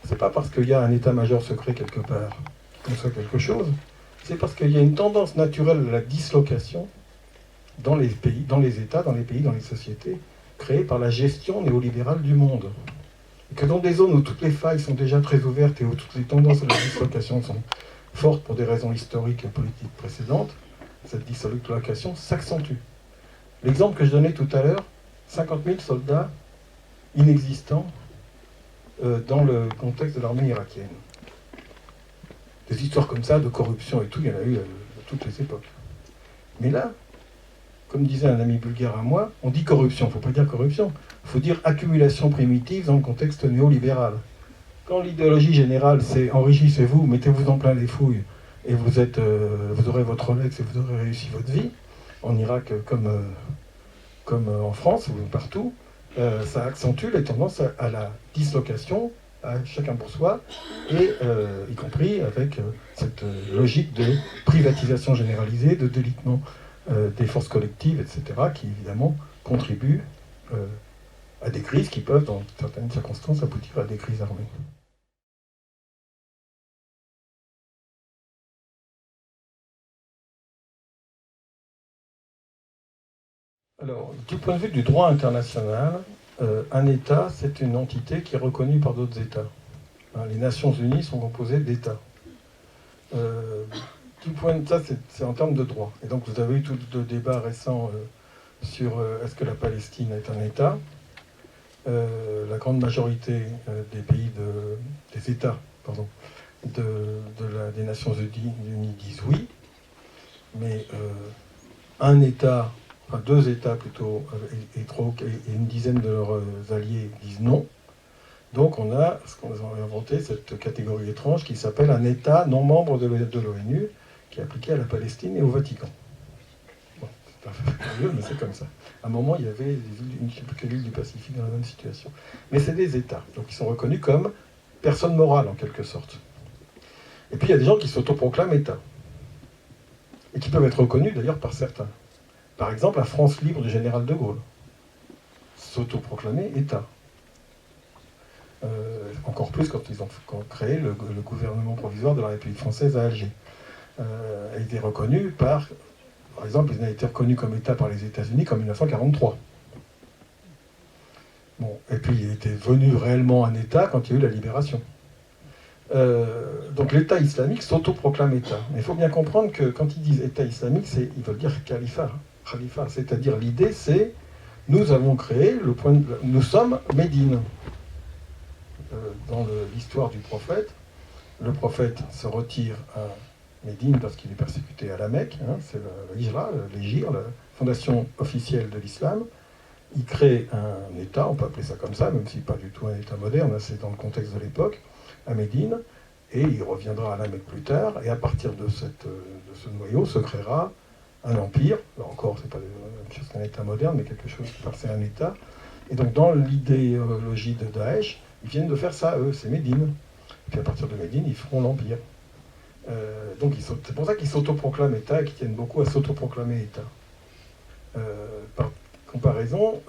c'est pas parce qu'il y a un état-major secret quelque part qui conçoit quelque chose, c'est parce qu'il y a une tendance naturelle de la dislocation dans les pays, dans les États, dans les pays, dans les sociétés, créée par la gestion néolibérale du monde. Et que dans des zones où toutes les failles sont déjà très ouvertes et où toutes les tendances de la dislocation sont fortes pour des raisons historiques et politiques précédentes, cette dislocation s'accentue. L'exemple que je donnais tout à l'heure, 50 000 soldats inexistants dans le contexte de l'armée irakienne. Des histoires comme ça, de corruption et tout, il y en a eu à toutes les époques. Mais là, comme disait un ami bulgare à moi, on dit corruption, il ne faut pas dire corruption, il faut dire accumulation primitive dans le contexte néolibéral. Quand l'idéologie générale c'est enrichissez-vous, mettez-vous en plein les fouilles, et vous aurez votre Rolex et vous aurez réussi votre vie, en Irak comme en France ou partout, ça accentue les tendances à la dislocation, à chacun pour soi, et y compris avec cette logique de privatisation généralisée, de délitement des forces collectives, etc., qui évidemment contribuent à des crises qui peuvent, dans certaines circonstances, aboutir à des crises armées. Alors, du point de vue du droit international, un État, c'est une entité qui est reconnue par d'autres États. Hein, les Nations Unies sont composées d'États. Du point de ça, c'est en termes de droit. Et donc, vous avez eu tout le débat récent sur est-ce que la Palestine est un État. La grande majorité des pays, des États, pardon, des Nations Unies disent oui. Mais un État enfin 2 États plutôt, et une dizaine de leurs alliés disent non. Donc on a ce qu'on a inventé, cette catégorie étrange qui s'appelle un État non membre de l'ONU, qui est appliqué à la Palestine et au Vatican. Bon, c'est pas curieux, mais c'est comme ça. À un moment, il y avait je ne sais plus quelle île du Pacifique dans la même situation. Mais c'est des États, donc ils sont reconnus comme personnes morales en quelque sorte. Et puis il y a des gens qui s'autoproclament État, et qui peuvent être reconnus d'ailleurs par certains. Par exemple, la France libre du général de Gaulle, s'autoproclamait État. Encore plus quand ils ont créé le gouvernement provisoire de la République française à Alger. A été reconnu par exemple, il a été reconnu comme État par les États-Unis comme 1943. Bon, et puis il était venu réellement un État quand il y a eu la libération. Donc l'État islamique s'autoproclame État. Mais il faut bien comprendre que quand ils disent État islamique, ils veulent dire khalifa. C'est-à-dire l'idée c'est nous avons créé nous sommes Médine. Dans l'histoire du prophète, le prophète se retire à Médine parce qu'il est persécuté à la Mecque, hein, c'est le Hijra, l'Hégire, la fondation officielle de l'islam. Il crée un État, on peut appeler ça comme ça, même si pas du tout un État moderne, c'est dans le contexte de l'époque, à Médine, et il reviendra à la Mecque plus tard, et à partir de ce noyau se créera un empire. Là encore, c'est pas la même chose qu'un État moderne, mais quelque chose qui c'est un État. Et donc dans l'idéologie de Daesh, ils viennent de faire ça, eux, c'est Médine. Et puis à partir de Médine, ils feront l'Empire. Donc c'est pour ça qu'ils s'autoproclament État et qu'ils tiennent beaucoup à s'autoproclamer État. Par comparaison,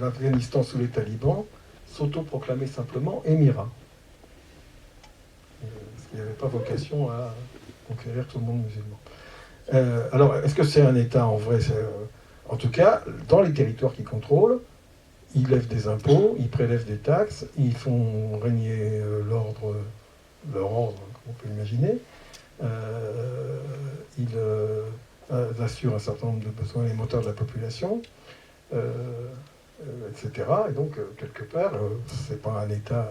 l'Afghanistan sous les talibans s'autoproclamait simplement Émirat. Parce qu'il n'avait pas vocation à conquérir tout le monde musulman. Alors, est-ce que c'est un État en vrai? En tout cas, dans les territoires qu'ils contrôlent, ils lèvent des impôts, ils prélèvent des taxes, ils font régner leur ordre, comme on peut l'imaginer. Ils assurent un certain nombre de besoins élémentaires de la population, etc. Et donc, quelque part, c'est pas un État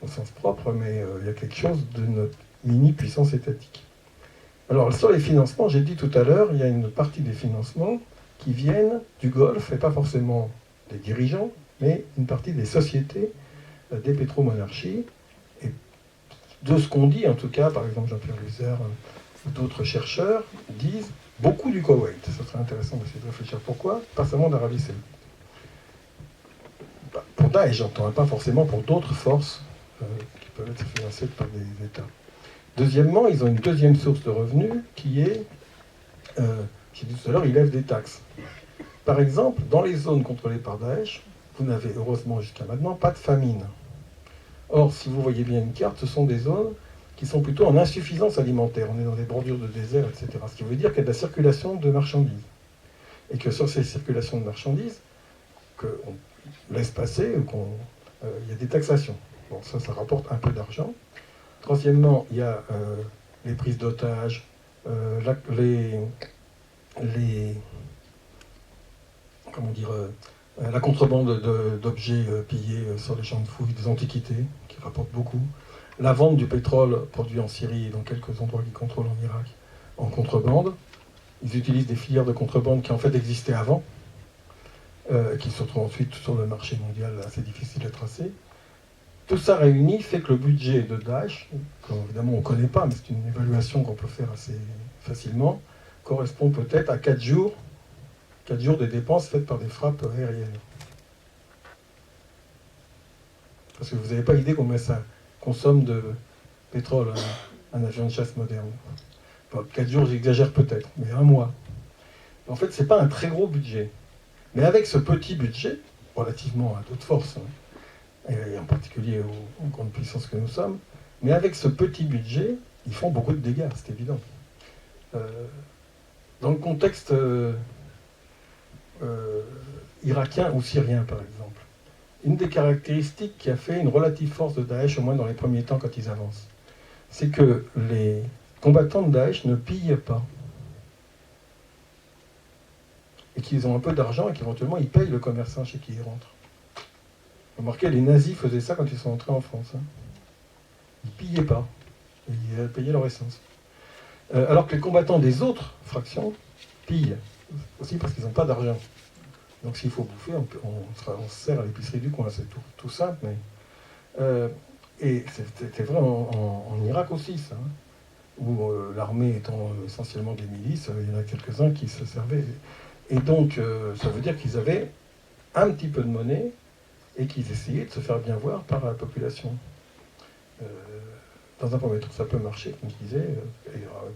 au sens propre, mais il y a quelque chose d'une mini-puissance étatique. Alors, sur les financements, j'ai dit tout à l'heure, il y a une partie des financements qui viennent du Golfe, et pas forcément des dirigeants, mais une partie des sociétés, des pétromonarchies. Et de ce qu'on dit, en tout cas, par exemple Jean-Pierre Luzer ou d'autres chercheurs, disent beaucoup du Koweït. Ça serait intéressant d'essayer de réfléchir pourquoi, pas seulement d'Arabie Saoudite. Pour Daesh, j'entends, pas forcément pour d'autres forces qui peuvent être financées par des États. Deuxièmement, ils ont une deuxième source de revenus qui est, j'ai dit tout à l'heure, ils lèvent des taxes. Par exemple, dans les zones contrôlées par Daesh, vous n'avez heureusement jusqu'à maintenant pas de famine. Or, si vous voyez bien une carte, ce sont des zones qui sont plutôt en insuffisance alimentaire. On est dans des bordures de désert, etc. Ce qui veut dire qu'il y a de la circulation de marchandises. Et que sur ces circulations de marchandises, qu'on laisse passer, il y a des taxations. Bon, ça rapporte un peu d'argent. Troisièmement, il y a les prises d'otages, la contrebande d'objets pillés sur les champs de fouilles, des antiquités, qui rapportent beaucoup. La vente du pétrole produit en Syrie et dans quelques endroits qu'ils contrôlent en Irak, en contrebande. Ils utilisent des filières de contrebande qui en fait existaient avant, qui se retrouvent ensuite sur le marché mondial assez difficile à tracer. Tout ça réuni fait que le budget de Daesh, évidemment on ne connaît pas, mais c'est une évaluation qu'on peut faire assez facilement, correspond peut-être à 4 jours de dépenses faites par des frappes aériennes. Parce que vous n'avez pas idée combien ça consomme de pétrole un avion de chasse moderne. Enfin, 4 jours, j'exagère peut-être, mais un mois. En fait, ce n'est pas un très gros budget. Mais avec ce petit budget, relativement à d'autres forces, et en particulier aux grandes puissances que nous sommes, mais avec ce petit budget, ils font beaucoup de dégâts, c'est évident. Dans le contexte irakien ou syrien, par exemple, une des caractéristiques qui a fait une relative force de Daesh, au moins dans les premiers temps quand ils avancent, c'est que les combattants de Daesh ne pillent pas. Et qu'ils ont un peu d'argent et qu'éventuellement ils payent le commerçant chez qui ils rentrent. Remarquez, les nazis faisaient ça quand ils sont entrés en France. Ils ne pillaient pas. Ils payaient leur essence. Alors que les combattants des autres fractions pillent, aussi parce qu'ils n'ont pas d'argent. Donc s'il faut bouffer, on se sert à l'épicerie du coin, c'est tout simple. Mais, et c'était vrai en Irak aussi, ça, hein, où l'armée étant essentiellement des milices, il y en a quelques-uns qui se servaient. Et donc ça veut dire qu'ils avaient un petit peu de monnaie et qu'ils essayaient de se faire bien voir par la population. Dans un premier temps, ça peut marcher, comme je disais,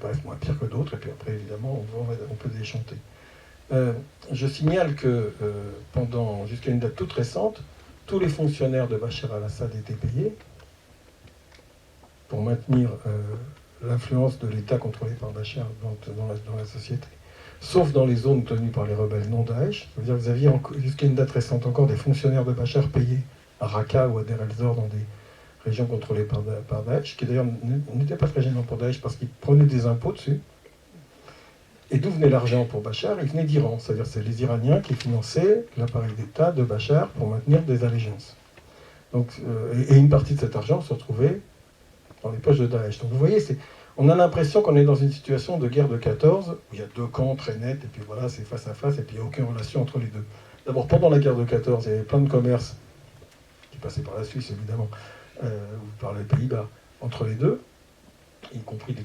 bref, moins pire que d'autres, et puis après, évidemment, on peut déchanter. Je signale que jusqu'à une date toute récente, tous les fonctionnaires de Bachar al-Assad étaient payés pour maintenir l'influence de l'État contrôlé par Bachar dans la société, sauf dans les zones tenues par les rebelles non Daesh. Ça veut dire que vous aviez jusqu'à une date récente encore des fonctionnaires de Bachar payés à Raqqa ou à Deir el-Zor dans des régions contrôlées par Daesh, qui d'ailleurs n'était pas très gênant pour Daesh parce qu'ils prenaient des impôts dessus. Et d'où venait l'argent pour Bachar? Il venait d'Iran, c'est-à-dire c'est les Iraniens qui finançaient l'appareil d'État de Bachar pour maintenir des allégeances. Donc, et une partie de cet argent se retrouvait dans les poches de Daesh. Donc vous voyez, on a l'impression qu'on est dans une situation de guerre de 14, où il y a deux camps très nets, et puis voilà, c'est face à face, et puis il n'y a aucune relation entre les deux. D'abord, pendant la guerre de 14, il y avait plein de commerces qui passaient par la Suisse, évidemment, ou par les Pays-Bas, entre les deux, y compris des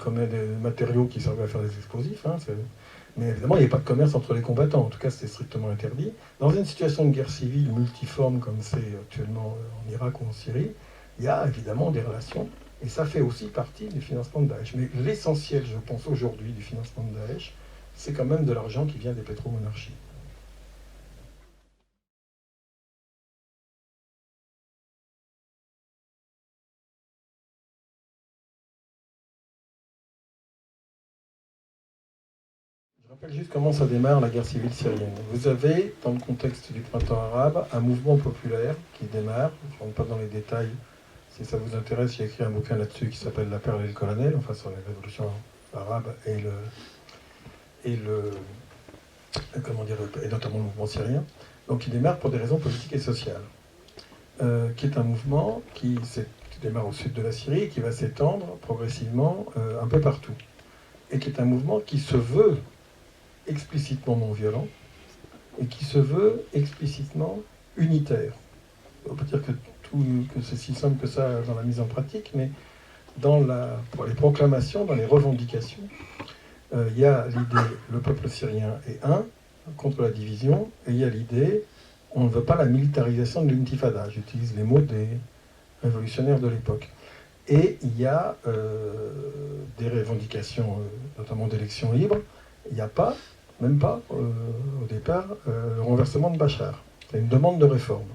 matériaux qui servaient à faire des explosifs. Hein, mais évidemment, il n'y a pas de commerce entre les combattants. En tout cas, c'était strictement interdit. Dans une situation de guerre civile multiforme, comme c'est actuellement en Irak ou en Syrie, il y a évidemment des relations. Et ça fait aussi partie du financement de Daesh. Mais l'essentiel, je pense, aujourd'hui, du financement de Daesh, c'est quand même de l'argent qui vient des pétromonarchies. Je rappelle juste comment ça démarre la guerre civile syrienne. Vous avez, dans le contexte du printemps arabe, un mouvement populaire qui démarre. Je ne rentre pas dans les détails. Si ça vous intéresse, j'ai écrit un bouquin là-dessus qui s'appelle La perle et le colonel, enfin sur les révolutions arabes et notamment le mouvement syrien. Donc il démarre pour des raisons politiques et sociales, qui est un mouvement qui démarre au sud de la Syrie et qui va s'étendre progressivement un peu partout. Et qui est un mouvement qui se veut explicitement non violent et qui se veut explicitement unitaire. On peut dire que c'est si simple que ça dans la mise en pratique, mais pour les proclamations, dans les revendications, il y a l'idée le peuple syrien est un contre la division, et il y a l'idée on ne veut pas la militarisation de l'intifada. J'utilise les mots des révolutionnaires de l'époque. Et il y a des revendications, notamment d'élections libres. Il n'y a pas, même pas au départ, le renversement de Bachar. C'est une demande de réforme.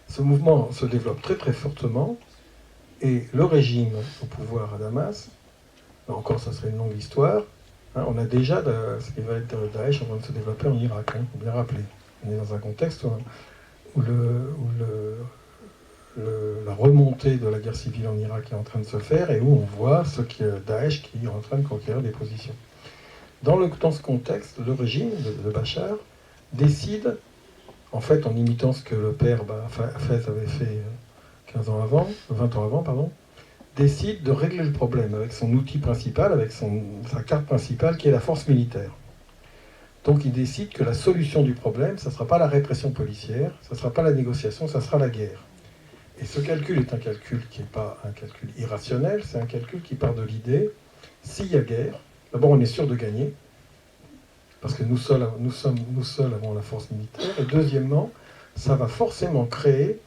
Ce mouvement se développe très très fortement et le régime au pouvoir à Damas, là encore ça serait une longue histoire, hein, on a déjà ce qui va être Daesh en train de se développer en Irak, il faut bien rappeler. On est dans un contexte où la remontée de la guerre civile en Irak est en train de se faire et où on voit Daesh qui est en train de conquérir des positions. Dans ce contexte, le régime de Bachar décide, en fait, en imitant ce que le père Hafez avait fait 20 ans avant, décide de régler le problème avec son outil principal, avec sa carte principale, qui est la force militaire. Donc il décide que la solution du problème, ça ne sera pas la répression policière, ça ne sera pas la négociation, ça sera la guerre. Et ce calcul est un calcul qui n'est pas un calcul irrationnel, c'est un calcul qui part de l'idée, s'il y a guerre, d'abord on est sûr de gagner, parce que nous seuls avons la force militaire, et deuxièmement, ça va forcément créer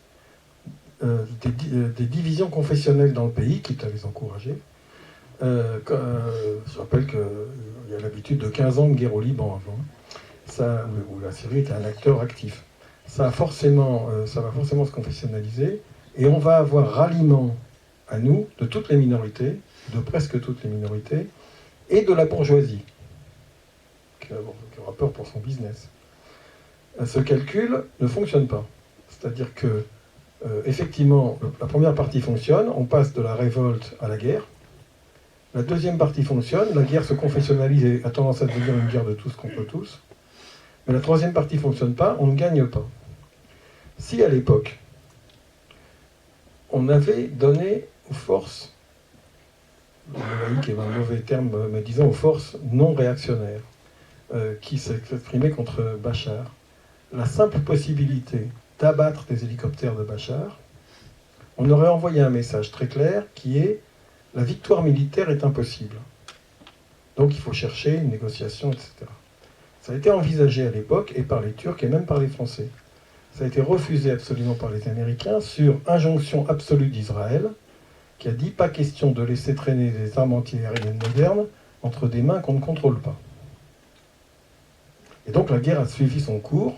des divisions confessionnelles dans le pays, quitte à les encourager. Je rappelle qu'il y a l'habitude de 15 ans de guerre au Liban avant, où la Syrie était un acteur actif. Ça va forcément se confessionnaliser, et on va avoir ralliement à nous de toutes les minorités, de presque toutes les minorités, et de la bourgeoisie, qui aura peur pour son business. Ce calcul ne fonctionne pas. C'est-à-dire que, effectivement, la première partie fonctionne, on passe de la révolte à la guerre. La deuxième partie fonctionne, la guerre se confessionnalise et a tendance à devenir une guerre de tous contre tous. Mais la troisième partie ne fonctionne pas, on ne gagne pas. Si à l'époque, on avait donné aux forces le laïc est un mauvais terme, mais disons aux forces non réactionnaires qui s'exprimaient contre Bachar, la simple possibilité d'abattre des hélicoptères de Bachar, on aurait envoyé un message très clair qui est la victoire militaire est impossible. Donc il faut chercher une négociation, etc. Ça a été envisagé à l'époque et par les Turcs et même par les Français. Ça a été refusé absolument par les Américains sur injonction absolue d'Israël, qui a dit pas question de laisser traîner des armes antiaériennes modernes entre des mains qu'on ne contrôle pas. Et donc la guerre a suivi son cours,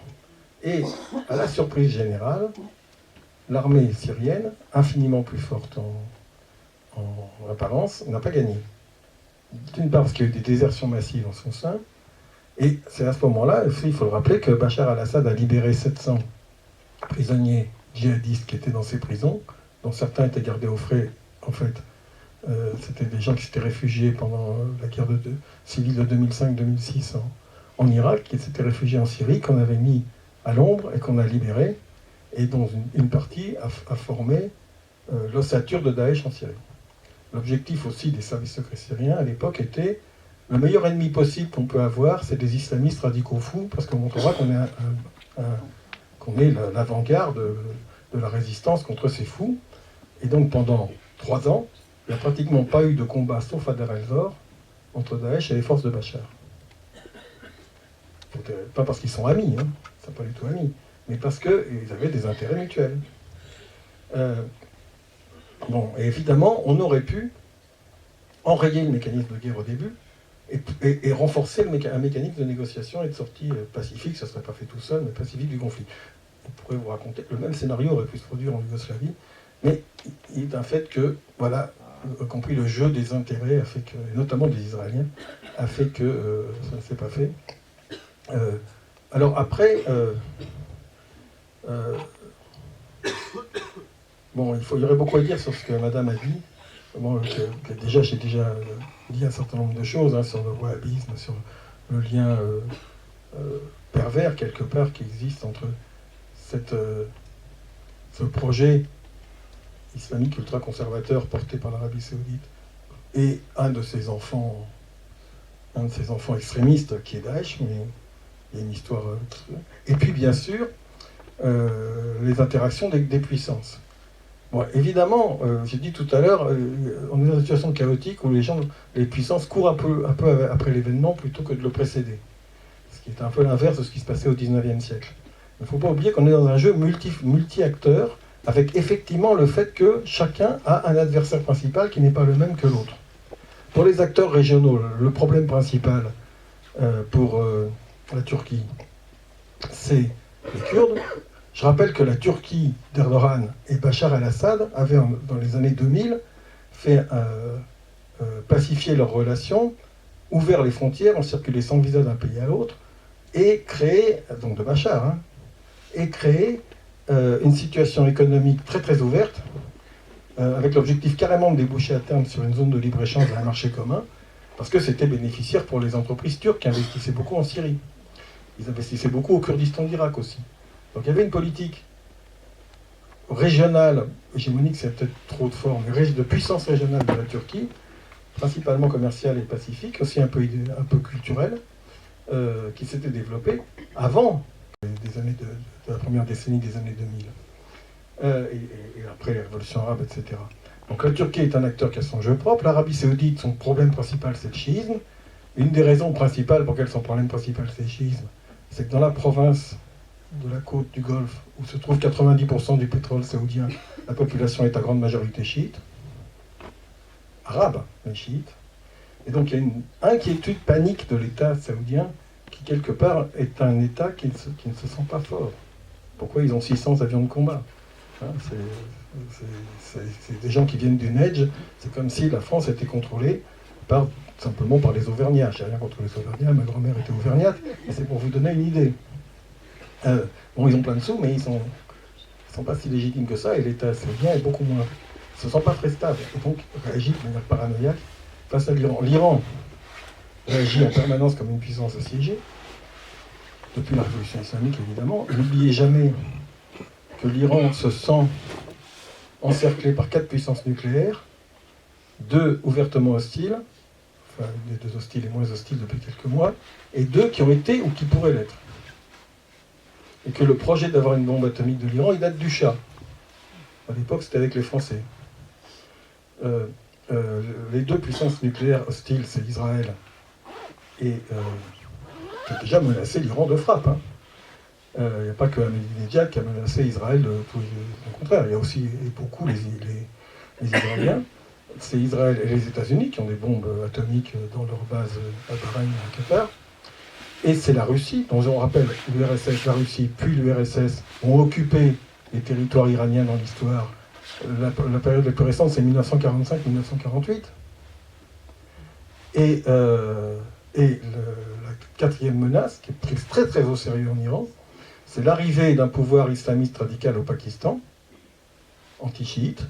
et à la surprise générale, l'armée syrienne, infiniment plus forte en apparence, n'a pas gagné. D'une part parce qu'il y a eu des désertions massives en son sein, et c'est à ce moment-là, il faut le rappeler, que Bachar al-Assad a libéré 700 prisonniers djihadistes qui étaient dans ces prisons, dont certains étaient gardés au frais. En fait, c'était des gens qui s'étaient réfugiés pendant la guerre civile de 2005-2006 en Irak, qui s'étaient réfugiés en Syrie, qu'on avait mis à l'ombre et qu'on a libérés, et dont une partie a formé l'ossature de Daesh en Syrie. L'objectif aussi des services secrets syriens à l'époque était le meilleur ennemi possible qu'on peut avoir, c'est des islamistes radicaux fous, parce qu'on montrera qu'on est l'avant-garde de la résistance contre ces fous. Et donc pendant 3 ans, il n'y a pratiquement pas eu de combat, sauf à Deir el-Zor, entre Daesh et les forces de Bachar. Pas parce qu'ils sont amis, ils ne sont pas du tout amis, mais parce qu'ils avaient des intérêts mutuels. Et évidemment, on aurait pu enrayer le mécanisme de guerre au début et renforcer un mécanisme de négociation et de sortie pacifique, ça ne serait pas fait tout seul, mais pacifique du conflit. On pourrait vous raconter que le même scénario aurait pu se produire en Yougoslavie, mais il est un fait que, voilà, y compris le jeu des intérêts, a fait que, et notamment des Israéliens, a fait que ça ne s'est pas fait. Alors après, bon, il y aurait beaucoup à dire sur ce que Madame a dit. Bon, j'ai déjà dit un certain nombre de choses sur le wahhabisme, sur le lien pervers quelque part qui existe entre ce projet islamique ultra-conservateur porté par l'Arabie Saoudite et un de ses enfants extrémistes qui est Daesh, mais il y a une histoire. Et puis bien sûr, les interactions des puissances. Bon, évidemment, j'ai dit tout à l'heure, on est dans une situation chaotique où les puissances courent un peu après l'événement plutôt que de le précéder. Ce qui est un peu l'inverse de ce qui se passait au XIXe siècle. Il ne faut pas oublier qu'on est dans un jeu multi-acteurs, avec effectivement le fait que chacun a un adversaire principal qui n'est pas le même que l'autre. Pour les acteurs régionaux, le problème principal pour la Turquie, c'est les Kurdes. Je rappelle que la Turquie d'Erdogan et Bachar el-Assad avaient, dans les années 2000, fait pacifier leurs relations, ouvert les frontières, ont circulé sans visa d'un pays à l'autre, et créé, donc de Bachar, et créé une situation économique très très ouverte, avec l'objectif carrément de déboucher à terme sur une zone de libre-échange et un marché commun, parce que c'était bénéficiaire pour les entreprises turques qui investissaient beaucoup en Syrie. Ils investissaient beaucoup au Kurdistan d'Irak aussi. Donc il y avait une politique régionale, hégémonique c'est peut-être trop de forme, mais de puissance régionale de la Turquie, principalement commerciale et pacifique, aussi un peu culturelle, qui s'était développée avant des années de la première décennie des années 2000, et après les révolutions arabes, etc. Donc la Turquie est un acteur qui a son jeu propre. L'Arabie Saoudite, son problème principal c'est le chiisme. Une des raisons principales pour lesquelles son problème principal c'est le chiisme, c'est que dans la province de la côte du Golfe, où se trouve 90% du pétrole saoudien, la population est à grande majorité chiite, arabe, mais chiite. Et donc il y a une inquiétude panique de l'État saoudien, qui quelque part est un État qui ne se sent pas fort. Pourquoi ils ont 600 avions de combat? C'est des gens qui viennent du Neige, c'est comme si la France était contrôlée simplement par les Auvergnats. Je n'ai rien contre les Auvergnats, ma grand-mère était auvergnate, mais c'est pour vous donner une idée. Bon, ils ont plein de sous, mais ils sont pas si légitimes que ça, et l'État saoudien est beaucoup moins. Ils ne se sent pas très stable, et donc réagit de manière paranoïaque face à l'Iran. L'Iran réagit en permanence comme une puissance assiégée, depuis la révolution islamique évidemment. N'oubliez jamais que l'Iran se sent encerclé par 4 puissances nucléaires, 2 ouvertement hostiles, enfin les 2 hostiles et moins hostiles depuis quelques mois, et 2 qui ont été ou qui pourraient l'être. Et que le projet d'avoir une bombe atomique de l'Iran, il date du Shah. À l'époque, c'était avec les Français. Les 2 puissances nucléaires hostiles, c'est Israël et qui a déjà menacé l'Iran de frappe. Il n'y a pas que Ahmadinejad qui a menacé Israël, au contraire, il y a aussi beaucoup les Israéliens. C'est Israël et les États-Unis qui ont des bombes atomiques dans leur base à Bahreïn et à Qatar. Et c'est la Russie, dont on rappelle l'URSS, la Russie, puis l'URSS ont occupé les territoires iraniens dans l'histoire. La période la plus récente, c'est 1945-1948. Et la 4e menace, qui est prise très très au sérieux en Iran, c'est l'arrivée d'un pouvoir islamiste radical au Pakistan, anti-chiite,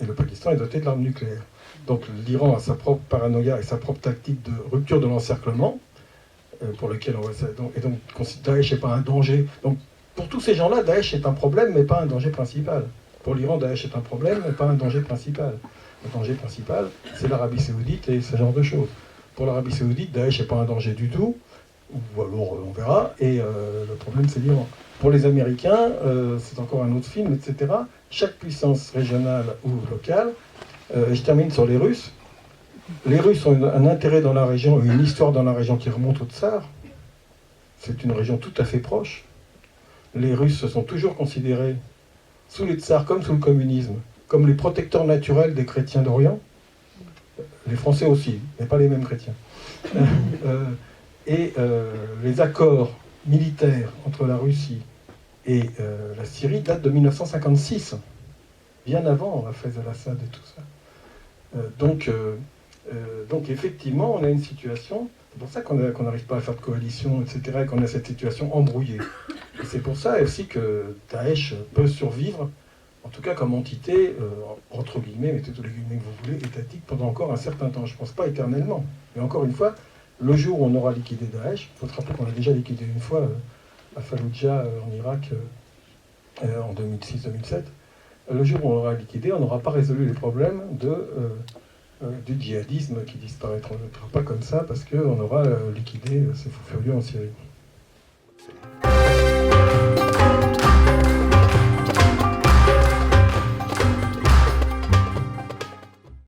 et le Pakistan est doté de l'arme nucléaire. Donc l'Iran a sa propre paranoïa et sa propre tactique de rupture de l'encerclement, pour lequel on va... Et donc Daesh n'est pas un danger. Donc pour tous ces gens-là, Daesh est un problème, mais pas un danger principal. Pour l'Iran, Daesh est un problème, mais pas un danger principal. Le danger principal, c'est l'Arabie Saoudite et ce genre de choses. Pour l'Arabie Saoudite, Daesh n'est pas un danger du tout, ou alors on verra, et le problème c'est l'Iran. Pour les Américains, c'est encore un autre film, etc. Chaque puissance régionale ou locale, je termine sur les Russes. Les Russes ont un intérêt dans la région, une histoire dans la région qui remonte au Tsar. C'est une région tout à fait proche. Les Russes se sont toujours considérés, sous les Tsars comme sous le communisme, comme les protecteurs naturels des chrétiens d'Orient. Les Français aussi, mais pas les mêmes chrétiens. Les accords militaires entre la Russie et la Syrie datent de 1956, bien avant Hafez al-Assad et tout ça. Donc effectivement, on a une situation, c'est pour ça qu'on n'arrive pas à faire de coalition, etc., et qu'on a cette situation embrouillée. Et c'est pour ça aussi que Daesh peut survivre, en tout cas comme entité, entre guillemets, mettez tous les guillemets que vous voulez, étatique, pendant encore un certain temps. Je ne pense pas éternellement. Mais encore une fois, le jour où on aura liquidé Daesh, il faut se rappeler qu'on a déjà liquidé une fois à Fallujah, en Irak, en 2006-2007, le jour où on aura liquidé, on n'aura pas résolu les problèmes du djihadisme qui disparaîtra pas comme ça, parce qu'on aura liquidé ces fous furieux en Syrie.